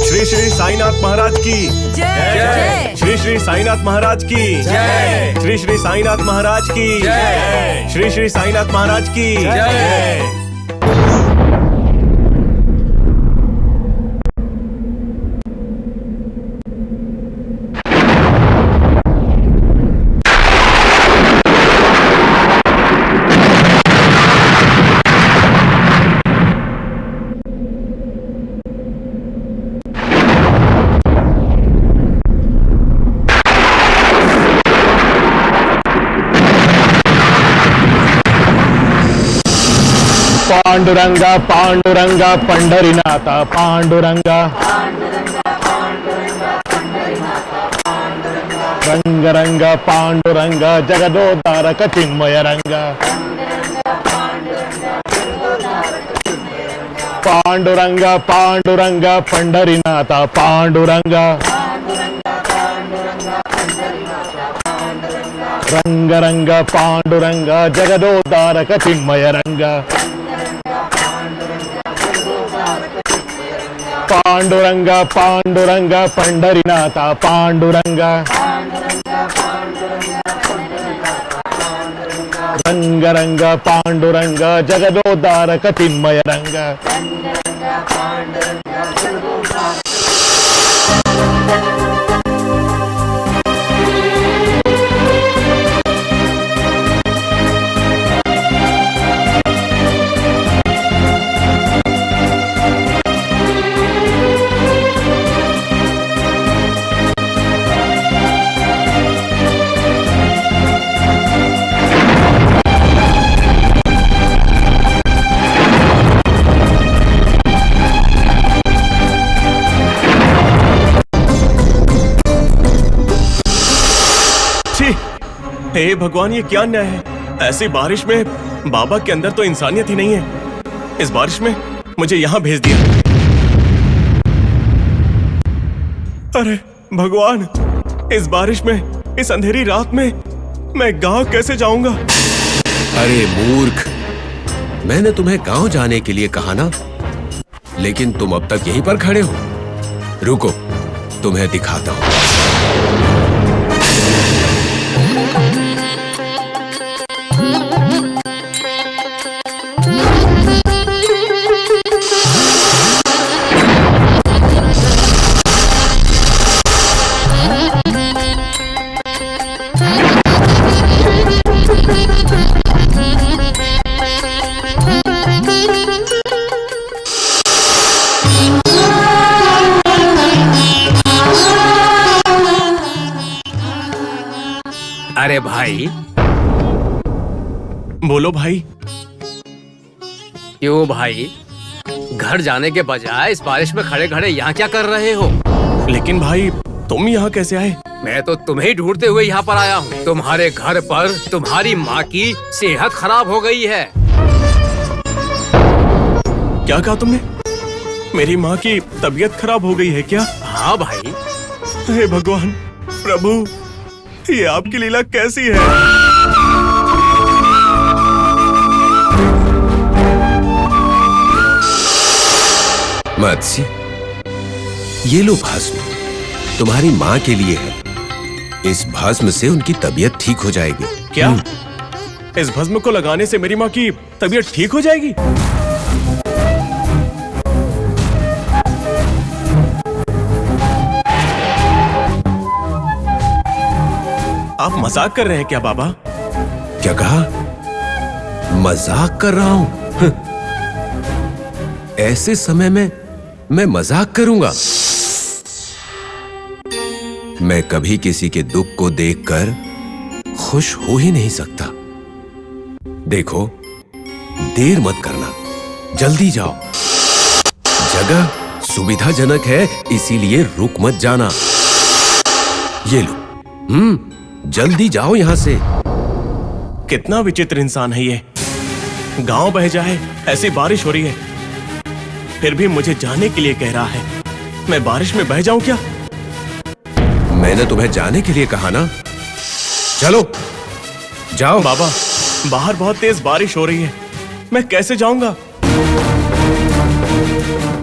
श्री श्री साईनाथ महाराज की जय। श्री श्री साईनाथ महाराज की जय। श्री श्री साईनाथ महाराज की जय। श्री श्री साईनाथ महाराज की जय। पांडुरंग पांडुरंग पंढरीनाथ पांडुरंग रंग रंग पांडुरंग जगदोद्धारक चिन्मय रंग पांडुरंग पांडुरंग पंढरीनाथ पांडुरंग रंग रंग पांडुरंग जगदोद्धारक चिन्मय रंग पांडुरंग पांडुरंग पंढरीनाथ पांडुरंग रंग रंग पांडुरंग जगदोद्धारक चिन्मय रंग हे भगवान, ये क्या न्याय है? ऐसी बारिश में बाबा के अंदर तो इंसानियत ही नहीं है। इस बारिश में मुझे यहाँ भेज दिया। अरे भगवान, इस बारिश में, इस अंधेरी रात में मैं गांव कैसे जाऊंगा? अरे मूर्ख, मैंने तुम्हें गांव जाने के लिए कहा ना, लेकिन तुम अब तक यहीं पर खड़े हो। रुको, तुम्हें दिखाता हूं। अरे भाई। बोलो भाई। क्यों भाई, घर जाने के बजाय इस बारिश में खड़े खड़े यहाँ क्या कर रहे हो? लेकिन भाई, तुम यहाँ कैसे आए? मैं तो तुम्हें ढूंढते हुए यहाँ पर आया हूँ। तुम्हारे घर पर तुम्हारी माँ की सेहत खराब हो गई है। क्या कहा तुमने? मेरी माँ की तबीयत खराब हो गई है क्या? हाँ भाई। हे भगवान, प्रभु, ये आपकी लीला कैसी है? मत्स्य, ये लो भस्म, तुम्हारी माँ के लिए है। इस भस्म से उनकी तबीयत ठीक हो जाएगी। क्या? इस भस्म को लगाने से मेरी माँ की तबीयत ठीक हो जाएगी? आप मजाक कर रहे हैं क्या बाबा? क्या कहा? मजाक कर रहा हूं? ऐसे समय में मैं मजाक करूंगा? मैं कभी किसी के दुख को देखकर खुश हो ही नहीं सकता। देखो, देर मत करना, जल्दी जाओ। जगह सुविधाजनक है, इसीलिए रुक मत जाना। ये लो, जल्दी जाओ यहां से। कितना विचित्र इंसान है ये। गांव बह जाए ऐसी बारिश हो रही है, फिर भी मुझे जाने के लिए कह रहा है। मैं बारिश में बह जाऊं क्या? मैंने तुम्हें जाने के लिए कहा ना। चलो जाओ। बाबा, बाहर बहुत तेज बारिश हो रही है, मैं कैसे जाऊंगा?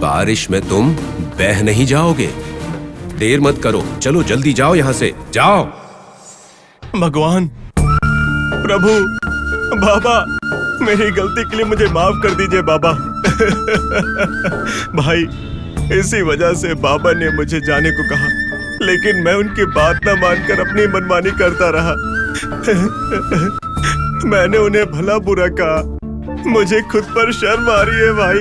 बारिश में तुम बह नहीं जाओगे। देर मत करो, चलो जल्दी जाओ यहां से, जाओ। भगवान, प्रभु, बाबा, मेरी गलती के लिए मुझे माफ कर दीजिए बाबा। भाई, इसी वजह से बाबा ने मुझे जाने को कहा, लेकिन मैं उनकी बात न मानकर अपनी मनमानी करता रहा। मैंने उन्हें भला बुरा कहा, मुझे खुद पर शर्म आ रही है भाई।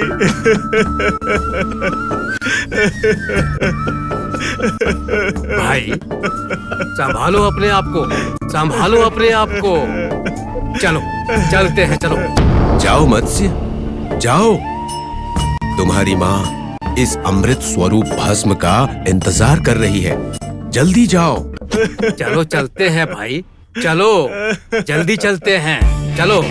भाई, संभालो अपने आप को, संभालो अपने आप को। चलो, चलते हैं, चलो। जाओ मत्स्य, जाओ, तुम्हारी माँ इस अमृत स्वरूप भस्म का इंतजार कर रही है। जल्दी जाओ। चलो चलते हैं भाई, चलो जल्दी चलते हैं, चलो।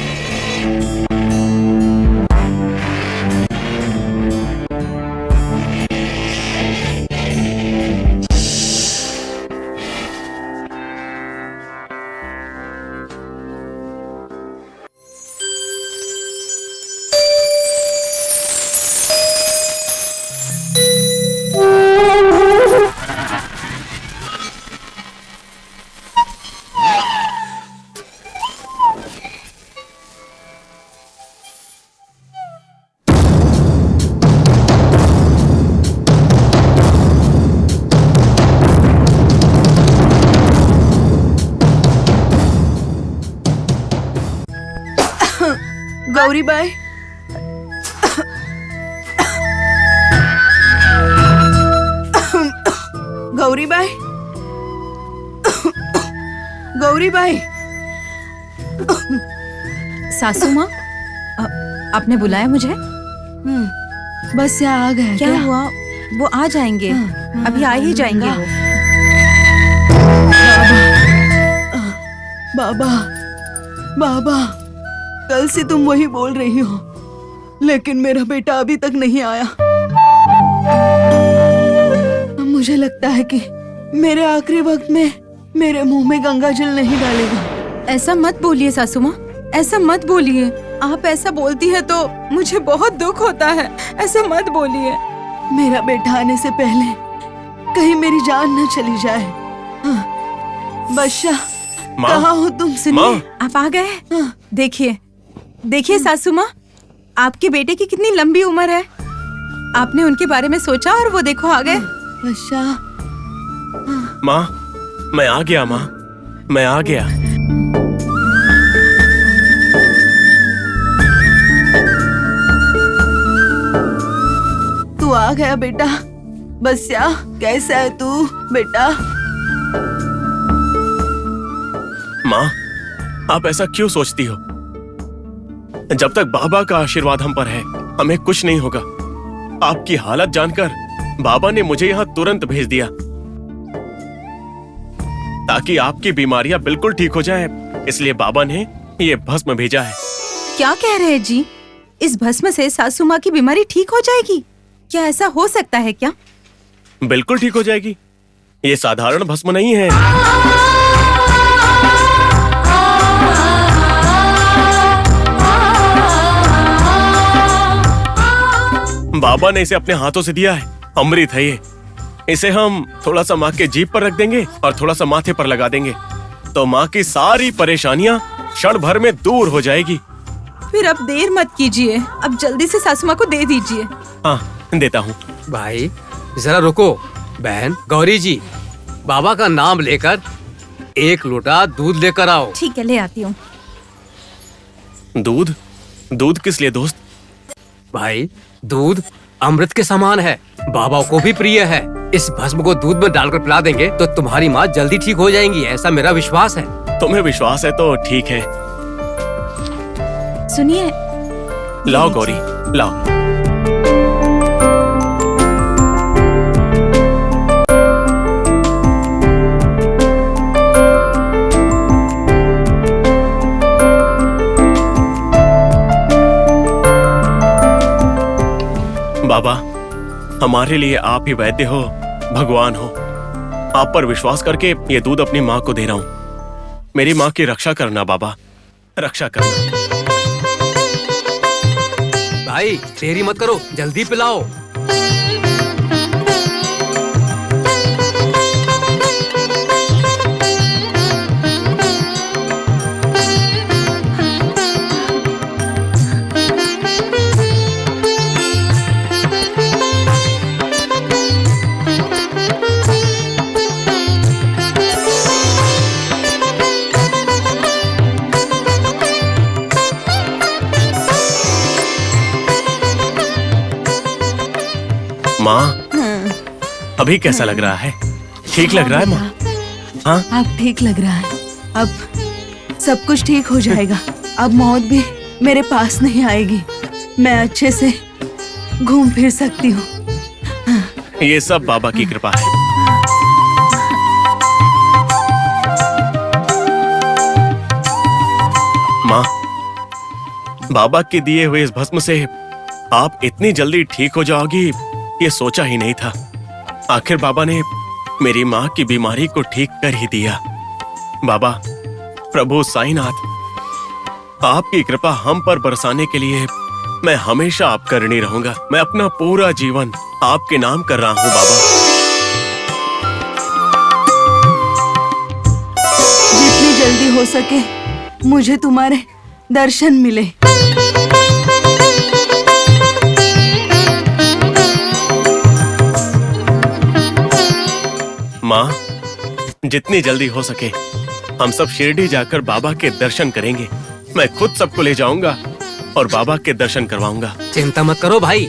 Gauri by, Gauri by, Gauri by. सासू माँ, आपने बुलाया मुझे? बस यहाँ आ गए। क्या हुआ? वो आ जाएंगे, अभी आ ही जाएंगे वो। बाबा, बाबा, कल से तुम वही बोल रही हो, लेकिन मेरा बेटा अभी तक नहीं आया। मुझे लगता है कि मेरे आखिरी वक्त में मेरे मुंह में गंगा जल नहीं डालेगा। ऐसा मत बोलिए सासू माँ, ऐसा मत बोलिए। आप ऐसा बोलती है तो मुझे बहुत दुख होता है। ऐसा मत बोलिए। मेरा बेटा आने से पहले कहीं मेरी जान न चली जाए। बादशाह, कहाँ हो तुम? सुनिए, आप आ गए। देखिए देखिए सासू माँ, आपके बेटे की कितनी लंबी उम्र है। आपने उनके बारे में सोचा और वो देखो आ गए। बादशाह, माँ, मैं आ गया। माँ, मैं आ गया। तू आ गया बेटा। बस्या, कैसा है तू बेटा? माँ, आप ऐसा क्यों सोचती हो? जब तक बाबा का आशीर्वाद हम पर है, हमें कुछ नहीं होगा। आपकी हालत जानकर बाबा ने मुझे यहाँ तुरंत भेज दिया ताकि आपकी बीमारियां बिल्कुल ठीक हो जाए। इसलिए बाबा ने ये भस्म भेजा है। क्या कह रहे हैं जी? इस भस्म से सासू माँ की बीमारी ठीक हो जाएगी? क्या ऐसा हो सकता है क्या? बिल्कुल ठीक हो जाएगी। ये साधारण भस्म नहीं है। बाबा ने इसे अपने हाथों से दिया है। अमृत है ये। इसे हम थोड़ा सा माँ के जीभ पर रख देंगे और थोड़ा सा माथे पर लगा देंगे तो माँ की सारी परेशानियाँ क्षण भर में दूर हो जाएगी। फिर अब देर मत कीजिए, अब जल्दी से सासू माँ को दे दीजिए। हाँ, देता हूँ। भाई जरा रुको। बहन गौरी जी, बाबा का नाम लेकर 1 लोटा दूध लेकर आओ। ठीक है, ले आती हूँ। दूध? दूध किस लिए दोस्त? भाई दूध अमृत के समान है, बाबा को भी प्रिय है। इस भस्म को दूध में डालकर पिला देंगे तो तुम्हारी माँ जल्दी ठीक हो जाएंगी, ऐसा मेरा विश्वास है। तुम्हें विश्वास है तो ठीक है। सुनिए, लाओ गौरी, लाओ। बाबा, हमारे लिए आप ही वैद्य हो, भगवान हो। आप पर विश्वास करके ये दूध अपनी माँ को दे रहा हूँ। मेरी माँ की रक्षा करना बाबा, रक्षा करना। भाई देरी मत करो, जल्दी पिलाओ। माँ, अभी कैसा लग रहा है? ठीक लग रहा है माँ? हाँ, अब ठीक लग रहा है। अब सब कुछ ठीक हो जाएगा। अब मौत भी मेरे पास नहीं आएगी। मैं अच्छे से घूम फिर सकती हूँ। ये सब बाबा की कृपा है। माँ, बाबा के दिए हुए इस भस्म से आप इतनी जल्दी ठीक हो जाओगी ये सोचा ही नहीं था। आखिर बाबा ने मेरी माँ की बीमारी को ठीक कर ही दिया। बाबा, प्रभु साईनाथ, आपकी कृपा हम पर बरसाने के लिए मैं हमेशा आपका ऋणी रहूंगा। मैं अपना पूरा जीवन आपके नाम कर रहा हूँ बाबा। जितनी जल्दी हो सके मुझे तुम्हारे दर्शन मिले। माँ, जितनी जल्दी हो सके हम सब शिरडी जाकर बाबा के दर्शन करेंगे। मैं खुद सबको ले जाऊंगा और बाबा के दर्शन करवाऊंगा। चिंता मत करो भाई,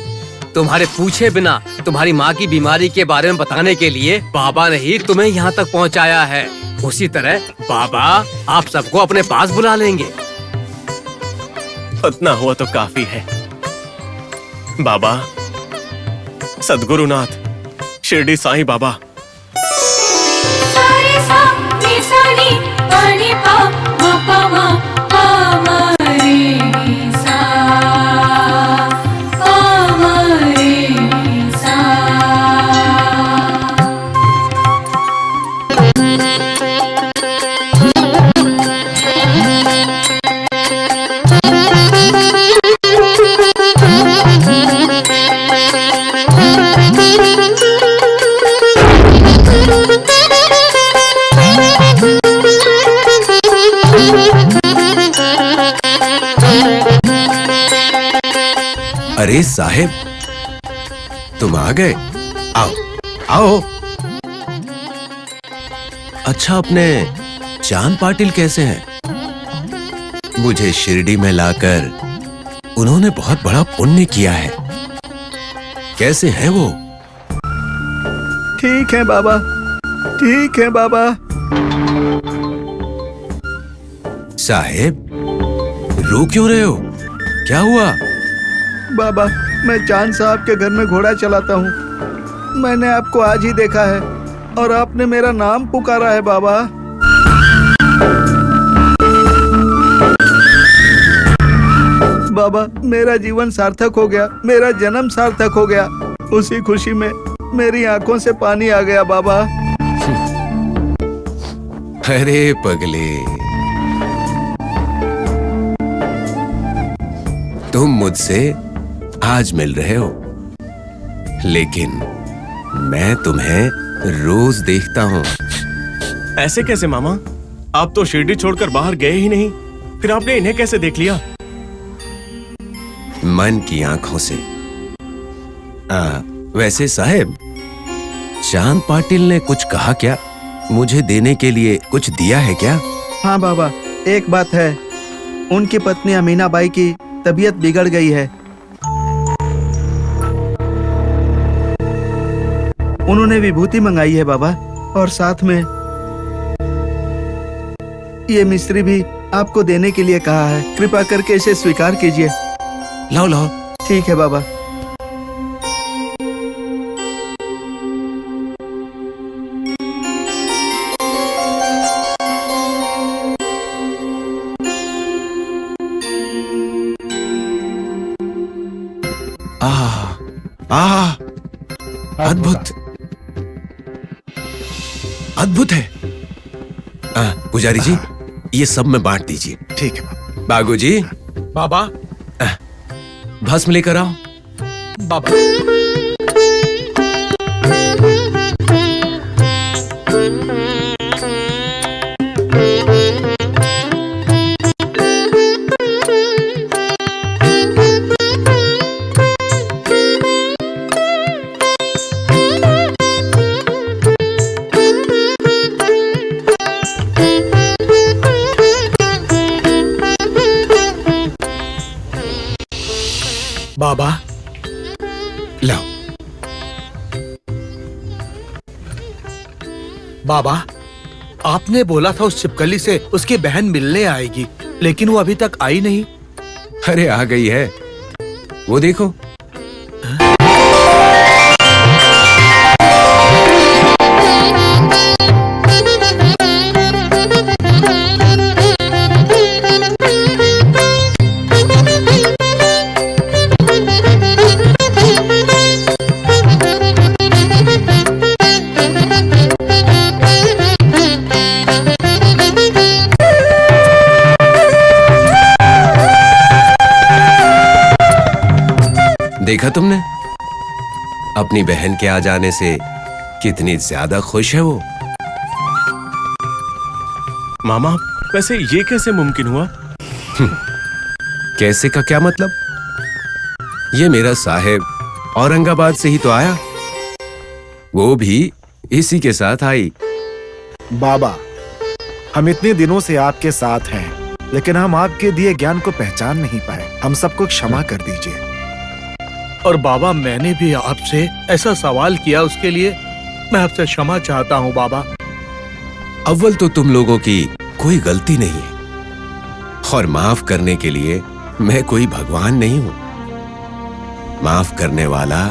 तुम्हारे पूछे बिना तुम्हारी माँ की बीमारी के बारे में बताने के लिए बाबा ने ही तुम्हें यहाँ तक पहुँचाया है। उसी तरह बाबा आप सबको अपने पास बुला लेंगे। उतना हुआ तो काफी है। बाबा, सद्गुरुनाथ, शिरडी साईं बाबा, अरे साहेब, तुम आ गए। आओ आओ। अच्छा, अपने चांद पाटिल कैसे हैं? मुझे शिरडी में लाकर उन्होंने बहुत बड़ा पुण्य किया है। कैसे हैं वो? ठीक है बाबा, ठीक है बाबा। साहेब, रो क्यों रहे हो? क्या हुआ? बाबा, मैं चांद साहब के घर में घोड़ा चलाता हूँ। मैंने आपको आज ही देखा है और आपने मेरा नाम पुकारा है बाबा। बाबा, मेरा जीवन सार्थक हो गया, मेरा जन्म सार्थक हो गया। उसी खुशी में मेरी आंखों से पानी आ गया बाबा। अरे पगले, तुम मुझसे आज मिल रहे हो, लेकिन मैं तुम्हें रोज देखता हूँ। ऐसे कैसे मामा? आप तो शिरडी छोड़कर बाहर गए ही नहीं, फिर आपने इन्हें कैसे देख लिया? मन की आंखों से। वैसे साहेब, चांद पाटिल ने कुछ कहा क्या? मुझे देने के लिए कुछ दिया है क्या? हाँ बाबा, एक बात है, उनकी पत्नी अमीना बाई की तबीयत बिगड़ गई है। उन्होंने विभूति मंगाई है बाबा, और साथ में ये मिस्त्री भी आपको देने के लिए कहा है। कृपा करके इसे स्वीकार कीजिए। लाओ लाओ। ठीक है बाबा। अद्भुत, अद्भुत है। पुजारी जी, ये सब में बांट दीजिए। ठीक है। बागू जी। बाबा, भस्म लेकर आओ। बाबा। बाबा, लाओ। बाबा, आपने बोला था उस छिपकली से उसकी बहन मिलने आएगी, लेकिन वो अभी तक आई नहीं। अरे आ गई है। वो देखो। देखा तुमने अपनी बहन के आ जाने से कितनी ज्यादा खुश है वो। मामा वैसे ये कैसे मुमकिन हुआ? कैसे का क्या मतलब? ये मेरा साहेब औरंगाबाद से ही तो आया, वो भी इसी के साथ आई। बाबा, हम इतने दिनों से आपके साथ हैं, लेकिन हम आपके दिए ज्ञान को पहचान नहीं पाए। हम सबको क्षमा कर दीजिए। और बाबा, मैंने भी आपसे ऐसा सवाल किया, उसके लिए मैं आपसे क्षमा चाहता हूँ बाबा। अव्वल तो तुम लोगों की कोई गलती नहीं है, और माफ करने के लिए मैं कोई भगवान नहीं हूं। माफ करने वाला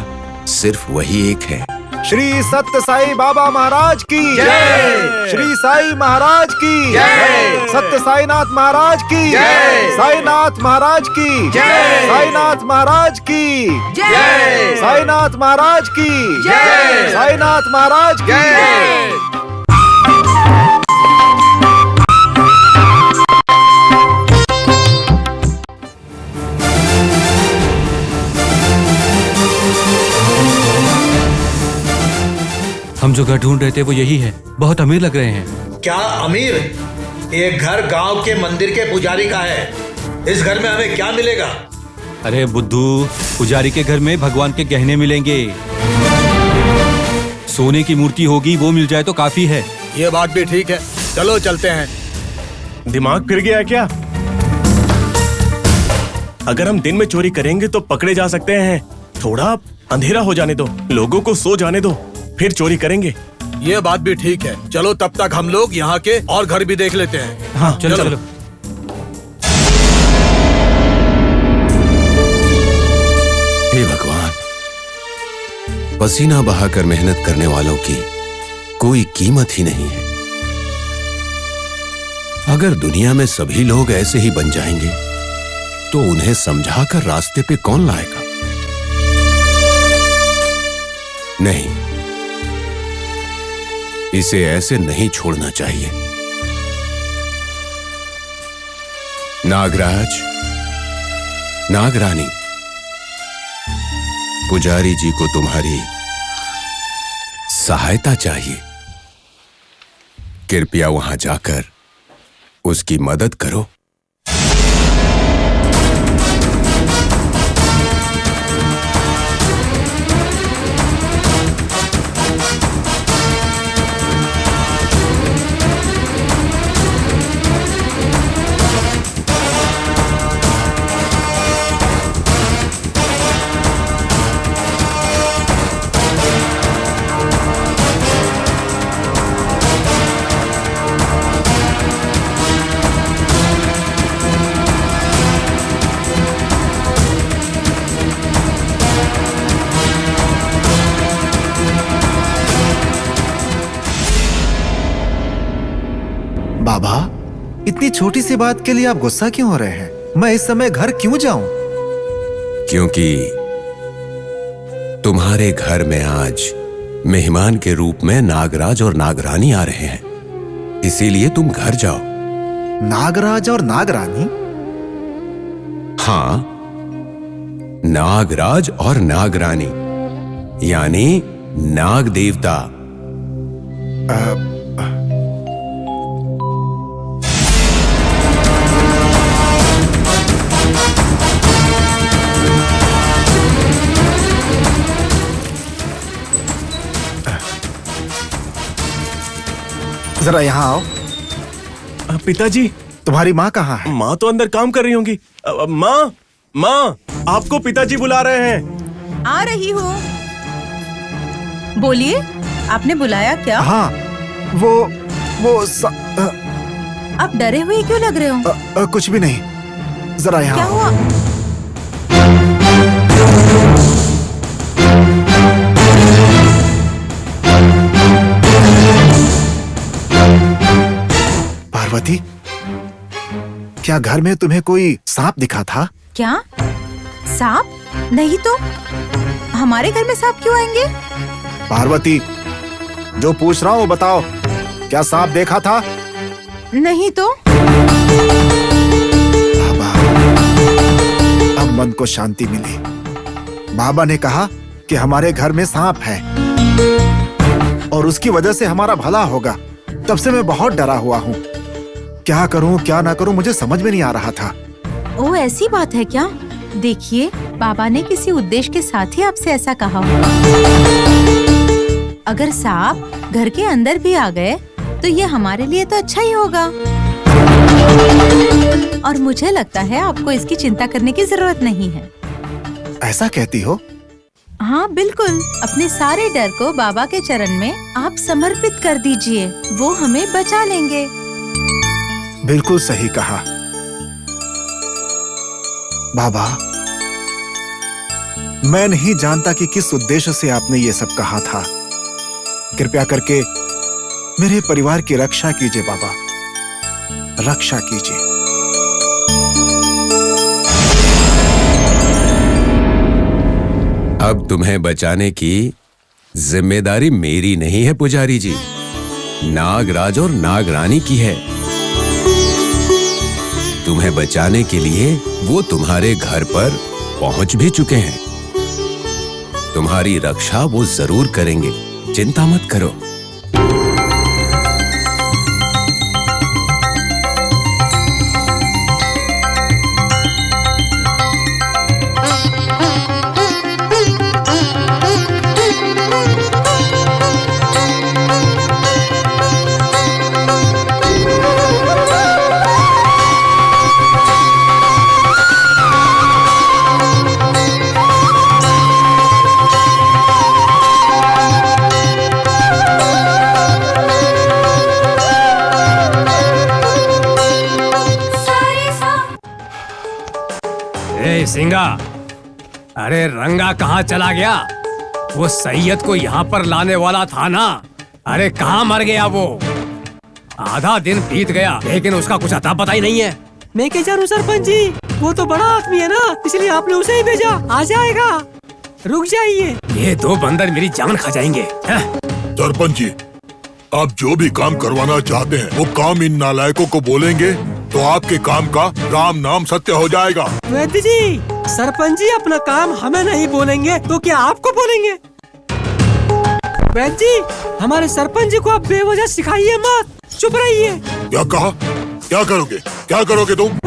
सिर्फ वही एक है। श्री सत्य साई बाबा महाराज की जय। श्री साई महाराज की जय। सत्य साईनाथ महाराज की जय। साईनाथ महाराज की जय। साईनाथ महाराज की जय। साईनाथ महाराज की जय। साईनाथ महाराज की जय। हम जो घर ढूंढ रहे थे वो यही है। बहुत अमीर लग रहे हैं। क्या अमीर? ये घर गांव के मंदिर के पुजारी का है। इस घर में हमें क्या मिलेगा? अरे बुद्धू, पुजारी के घर में भगवान के गहने मिलेंगे। सोने की मूर्ति होगी, वो मिल जाए तो काफी है। ये बात भी ठीक है, चलो चलते हैं। दिमाग फिर गया क्या? अगर हम दिन में चोरी करेंगे तो पकड़े जा सकते हैं। थोड़ा अंधेरा हो जाने दो, लोगों को सो जाने दो, फिर चोरी करेंगे। ये बात भी ठीक है। चलो तब तक हम लोग यहाँ के और घर भी देख लेते हैं। हाँ चलो चलो। हे भगवान, पसीना बहाकर मेहनत करने वालों की कोई कीमत ही नहीं है। अगर दुनिया में सभी लोग ऐसे ही बन जाएंगे तो उन्हें समझाकर रास्ते पे कौन लाएगा? नहीं, इसे ऐसे नहीं छोड़ना चाहिए। नागराज, नागरानी, पुजारी जी को तुम्हारी सहायता चाहिए। कृपया वहां जाकर उसकी मदद करो। बाबा, इतनी छोटी सी बात के लिए आप गुस्सा क्यों हो रहे हैं? मैं इस समय घर क्यों जाऊं? क्योंकि तुम्हारे घर में आज मेहमान के रूप में नागराज और नागरानी आ रहे हैं, इसीलिए तुम घर जाओ। नागराज और नागरानी? हाँ, नागराज और नागरानी, यानी नाग देवता। जरा यहाँ आओ। पिताजी, तुम्हारी माँ कहाँ है? माँ तो अंदर काम कर रही होंगी। माँ, माँ, आपको पिताजी बुला रहे हैं। आ रही हूँ। बोलिए, आपने बुलाया क्या? हाँ, आप डरे हुए क्यों लग रहे हो? कुछ भी नहीं, जरा यहाँ क्या आओ। हुआ? क्या घर में तुम्हें कोई सांप दिखा था? क्या सांप? नहीं तो हमारे घर में सांप क्यों आएंगे? पार्वती, जो पूछ रहा हूँ बताओ, क्या सांप देखा था? नहीं तो। बाबा, अब मन को शांति मिली। बाबा ने कहा कि हमारे घर में सांप है और उसकी वजह से हमारा भला होगा। तब से मैं बहुत डरा हुआ हूँ। क्या करूँ क्या ना करूँ मुझे समझ में नहीं आ रहा था। ओ, ऐसी बात है क्या? देखिए, बाबा ने किसी उद्देश्य के साथ ही आपसे ऐसा कहा होगा। अगर सांप घर के अंदर भी आ गए तो ये हमारे लिए तो अच्छा ही होगा। और मुझे लगता है आपको इसकी चिंता करने की जरूरत नहीं है। ऐसा कहती हो? हाँ बिल्कुल। अपने सारे डर को बाबा के चरण में आप समर्पित कर दीजिए, वो हमें बचा लेंगे। बिल्कुल सही कहा। बाबा, मैं नहीं जानता कि किस उद्देश्य से आपने ये सब कहा था। कृपया करके मेरे परिवार की रक्षा कीजिए बाबा, रक्षा कीजिए। अब तुम्हें बचाने की जिम्मेदारी मेरी नहीं है पुजारी जी, नागराज और नागरानी की है। तुम्हें बचाने के लिए वो तुम्हारे घर पर पहुंच भी चुके हैं। तुम्हारी रक्षा वो जरूर करेंगे, चिंता मत करो। सिंगा, अरे रंगा कहाँ चला गया? वो सैयद को यहाँ पर लाने वाला था ना। अरे कहाँ मर गया वो? आधा दिन बीत गया लेकिन उसका कुछ अता पता ही नहीं है। मैं क्या जानूं सरपंच जी, वो तो बड़ा आदमी है ना, इसलिए आपने उसे ही भेजा। आ जाएगा, रुक जाइए। ये दो बंदर मेरी जान खा जाएंगे। सरपंच जी, आप जो भी काम करवाना चाहते हैं वो काम इन नालायकों को बोलेंगे तो आपके काम का राम नाम सत्य हो जाएगा। वैद्य जी, सरपंच जी अपना काम हमें नहीं बोलेंगे तो क्या आपको बोलेंगे? वैद्य जी, हमारे सरपंच जी को आप बेवजह सिखाइए मत, चुप रहिए। क्या कहा? क्या करोगे? क्या करोगे तुम?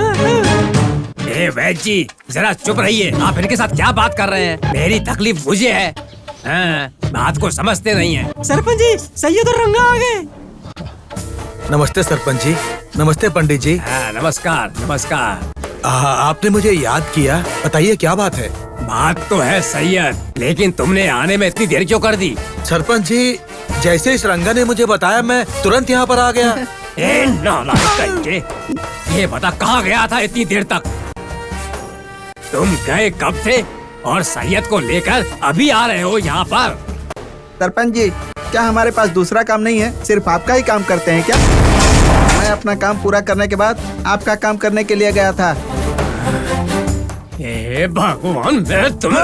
ए वैद्य जी, जरा चुप रहिए। आप इनके साथ क्या बात कर रहे हैं? मेरी तकलीफ मुझे है। बात को समझते नहीं है। सरपंच जी, सैयद और रंगा आ गए। नमस्ते सरपंच जी। नमस्ते पंडित जी। नमस्कार नमस्कार। आपने मुझे याद किया, बताइए क्या बात है? बात तो है सैयद, लेकिन तुमने आने में इतनी देर क्यों कर दी? सरपंच जी, जैसे इस रंगा ने मुझे बताया मैं तुरंत यहाँ पर आ गया। ए नालायक, ये बता कहाँ गया था इतनी देर तक? तुम गए कब थे और सैयद को लेकर अभी आ रहे हो यहाँ पर? सरपंच जी, क्या हमारे पास दूसरा काम नहीं है? सिर्फ आपका ही काम करते हैं क्या? मैं अपना काम पूरा करने के बाद आपका काम करने के लिए गया था। हे भगवान, मैं तुम्हें...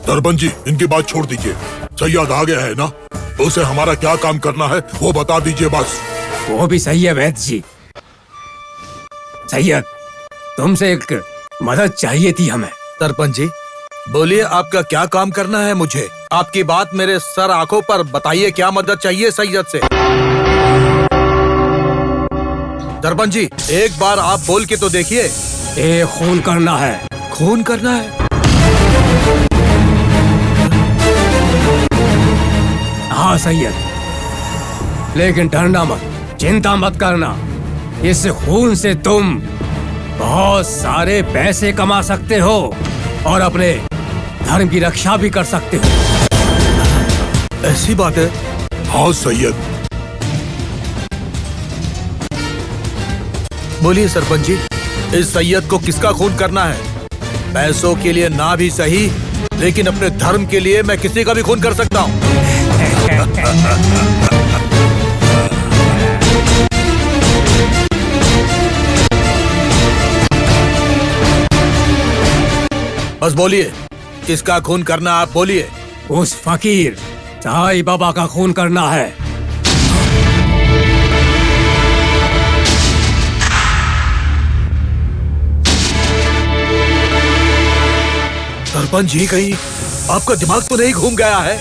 सरपंच जी, इनकी बात छोड़ दीजिए। सैयद आ गया है ना, उसे हमारा क्या काम करना है वो बता दीजिए बस। वो भी सही है वैद्य जी। सैयद, तुमसे एक मदद चाहिए थी हमें। सरपंच जी, बोलिए आपका क्या काम करना है मुझे? आपकी बात मेरे सर आंखों पर, बताइए क्या मदद चाहिए सैयद से। सरपंच जी, एक बार आप बोल के तो देखिए। खून करना है। खून करना है? हाँ सैयद, लेकिन डरना मत, चिंता मत करना। इस खून से तुम बहुत सारे पैसे कमा सकते हो और अपने धर्म की रक्षा भी कर सकते हो। ऐसी बात है? हाँ सैयद। बोलिए सरपंच जी, इस सैयद को किसका खून करना है? पैसों के लिए ना भी सही, लेकिन अपने धर्म के लिए मैं किसी का भी खून कर सकता हूँ। बस बोलिए, किसका खून करना आप बोलिए। उस फकीर साईं बाबा का खून करना है। सरपंच जी, कहीं आपका दिमाग तो नहीं घूम गया है?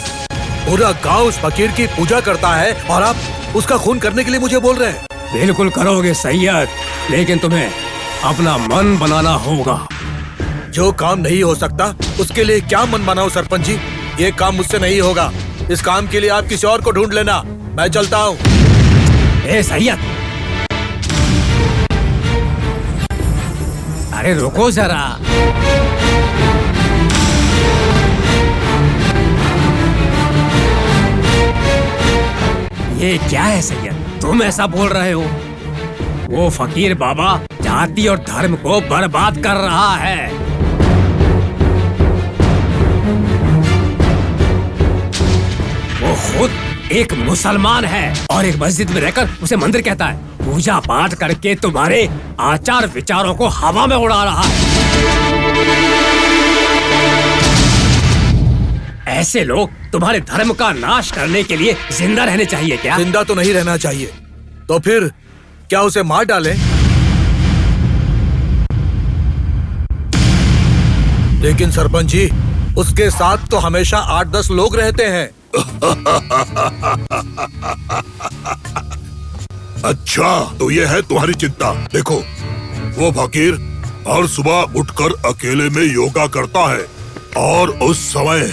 पूरा गांव उस फकीर की पूजा करता है और आप उसका खून करने के लिए मुझे बोल रहे हैं? बिल्कुल करोगे सैयद, लेकिन तुम्हें अपना मन बनाना होगा। जो काम नहीं हो सकता उसके लिए क्या मन बनाओ सरपंच जी? ये काम मुझसे नहीं होगा। इस काम के लिए आप किसी और को ढूंढ लेना, मैं चलता हूँ। ए सैयद, अरे रुको जरा। ये क्या है सैयद, तुम ऐसा बोल रहे हो? वो फकीर बाबा जाति और धर्म को बर्बाद कर रहा है। वो खुद एक मुसलमान है और एक मस्जिद में रहकर उसे मंदिर कहता है। पूजा पाठ करके तुम्हारे आचार विचारों को हवा में उड़ा रहा है। ऐसे लोग तुम्हारे धर्म का नाश करने के लिए जिंदा रहने चाहिए क्या? जिंदा तो नहीं रहना चाहिए, तो फिर क्या उसे मार डालें? लेकिन सरपंच जी, उसके साथ तो हमेशा 8-10 लोग रहते हैं। अच्छा, तो ये है तुम्हारी चिंता। देखो, वो फकीर हर सुबह उठकर अकेले में योगा करता है और उस समय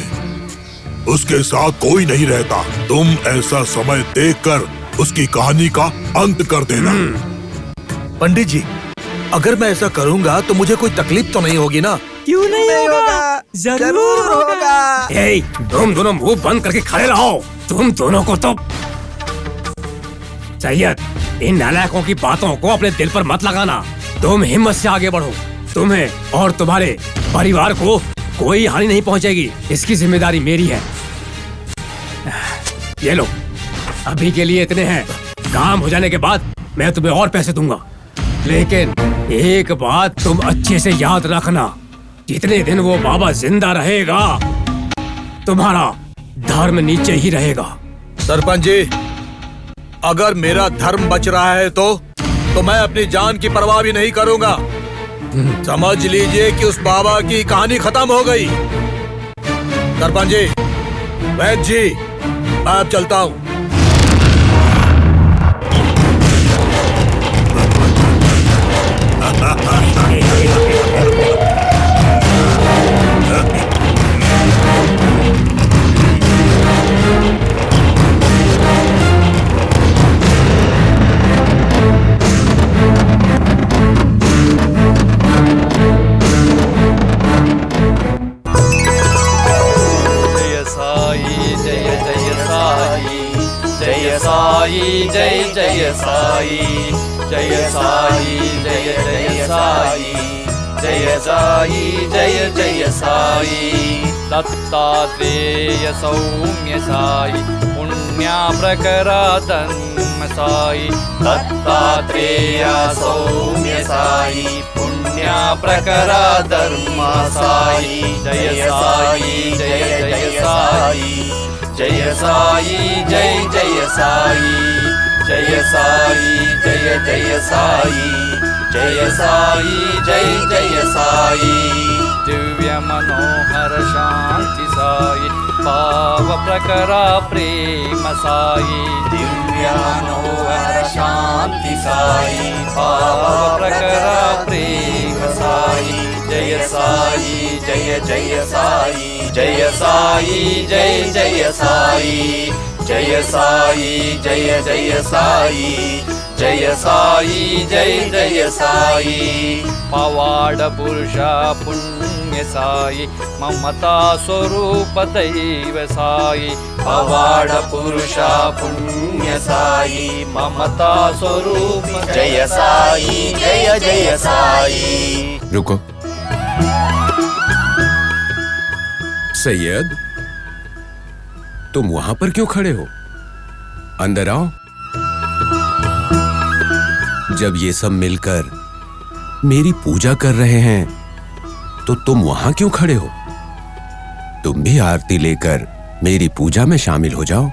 उसके साथ कोई नहीं रहता। तुम ऐसा समय देखकर उसकी कहानी का अंत कर देना। पंडित जी, अगर मैं ऐसा करूंगा तो मुझे कोई तकलीफ तो नहीं होगी ना? क्यों नहीं होगा? जरूर होगा। ए, तुम दोनों मुंह बंद करके खड़े रहो। तुम दोनों को तो सैयद, इन नालायकों की बातों को अपने दिल पर मत लगाना। तुम हिम्मत से आगे बढ़ो। तुम्हें और तुम्हारे परिवार को कोई हानि नहीं पहुंचेगी। इसकी जिम्मेदारी मेरी है। ये लो, अभी के लिए इतने हैं। काम हो जाने के बाद मैं तुम्हें और पैसे दूंगा। लेकिन एक बात तुम अच्छे से याद रखना, जितने दिन वो बाबा जिंदा रहेगा तुम्हारा धर्म नीचे ही रहेगा। सरपंच जी, अगर मेरा धर्म बच रहा है तो मैं अपनी जान की परवाह भी नहीं करूंगा। समझ लीजिए कि उस बाबा की कहानी खत्म हो गई। सरपंच जी, वैद्य जी, मैं अब चलता हूँ। जय जय साई, जय साई, जय जय साई, जय साई, जय जय साई। दत्तात्रेय सौम्य साई, पुण्या प्रकरा धर्म साई। दत्तात्रेय सौम्य साई, पुण्या प्रकरा धर्म साई। जय साई, जय जय साई, जय साई, जय जय साई, जय साई, जय जय साई, जय साई, जय जय साई। दिव्य मनोहर शांति साई, पाव प्रकरा प्रेम साई। दिव्य मनोहर शांति साई, पाव प्रकरा प्रेम साई। जय साई, जय जय साई, जय साई, जय जय साई, जय साई, जय जय साई, जय साई, जय जय साई। पवाड पुरुषा पुण्य साई, ममता स्वरूप दैव साई। पवाड पुरुषा पुण्य साई, ममता स्वरूप जय साई, जय जय साई। रुको सैयद, तुम वहां पर क्यों खड़े हो? अंदर आओ। जब ये सब मिलकर मेरी पूजा कर रहे हैं तो तुम वहां क्यों खड़े हो? तुम भी आरती लेकर मेरी पूजा में शामिल हो जाओ।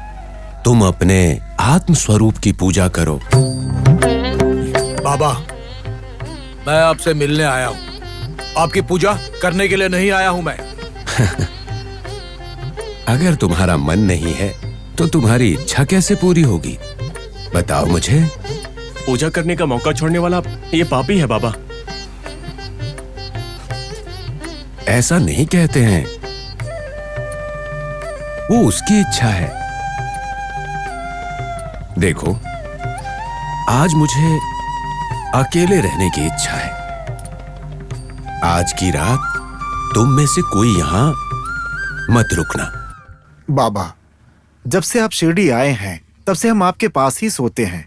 तुम अपने आत्म स्वरूप की पूजा करो। बाबा, मैं आपसे मिलने आया हूँ, आपकी पूजा करने के लिए नहीं आया हूँ मैं। अगर तुम्हारा मन नहीं है तो तुम्हारी इच्छा कैसे पूरी होगी? बताओ मुझे। पूजा करने का मौका छोड़ने वाला ये पापी है बाबा। ऐसा नहीं कहते हैं, वो उसकी इच्छा है। देखो, आज मुझे अकेले रहने की इच्छा है। आज की रात तुम में से कोई यहां मत रुकना। बाबा, जब से आप शिरडी आए हैं तब से हम आपके पास ही सोते हैं।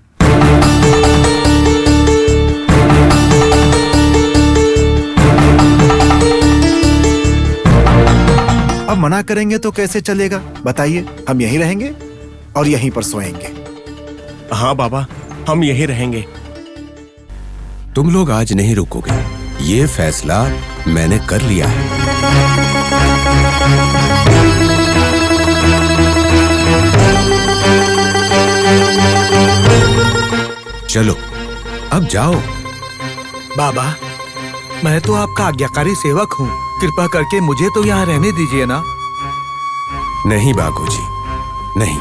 अब मना करेंगे तो कैसे चलेगा? बताइए। हम यहीं रहेंगे और यहीं पर सोएंगे। हाँ बाबा, हम यहीं रहेंगे। तुम लोग आज नहीं रुकोगे, ये फैसला मैंने कर लिया है। चलो, अब जाओ। बाबा, मैं तो आपका आज्ञाकारी सेवक हूँ, कृपा करके मुझे तो यहाँ रहने दीजिए ना। नहीं बाबूजी, नहीं।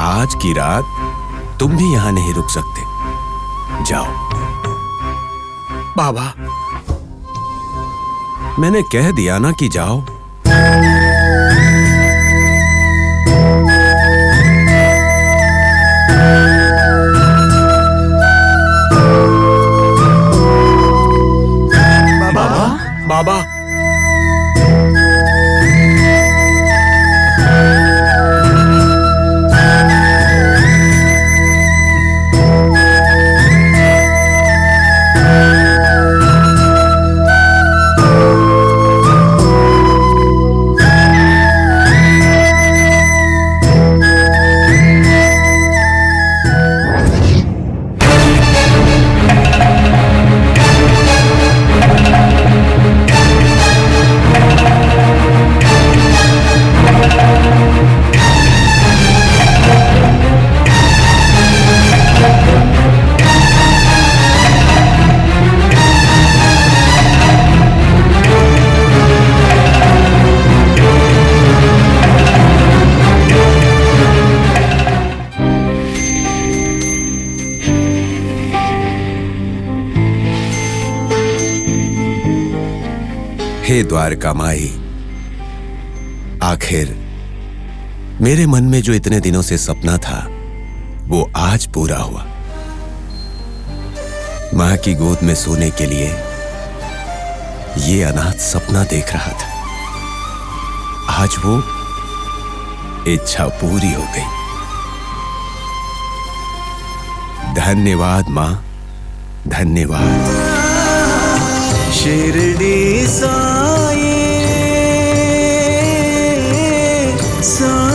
आज की रात तुम भी यहाँ नहीं रुक सकते। जाओ। बाबा, मैंने कह दिया ना कि जाओ। बाबा, हे द्वारका माई, आखिर मेरे मन में जो इतने दिनों से सपना था वो आज पूरा हुआ। मां की गोद में सोने के लिए ये अनाथ सपना देख रहा था, आज वो इच्छा पूरी हो गई। धन्यवाद मां, धन्यवाद। शिरडी साई साई।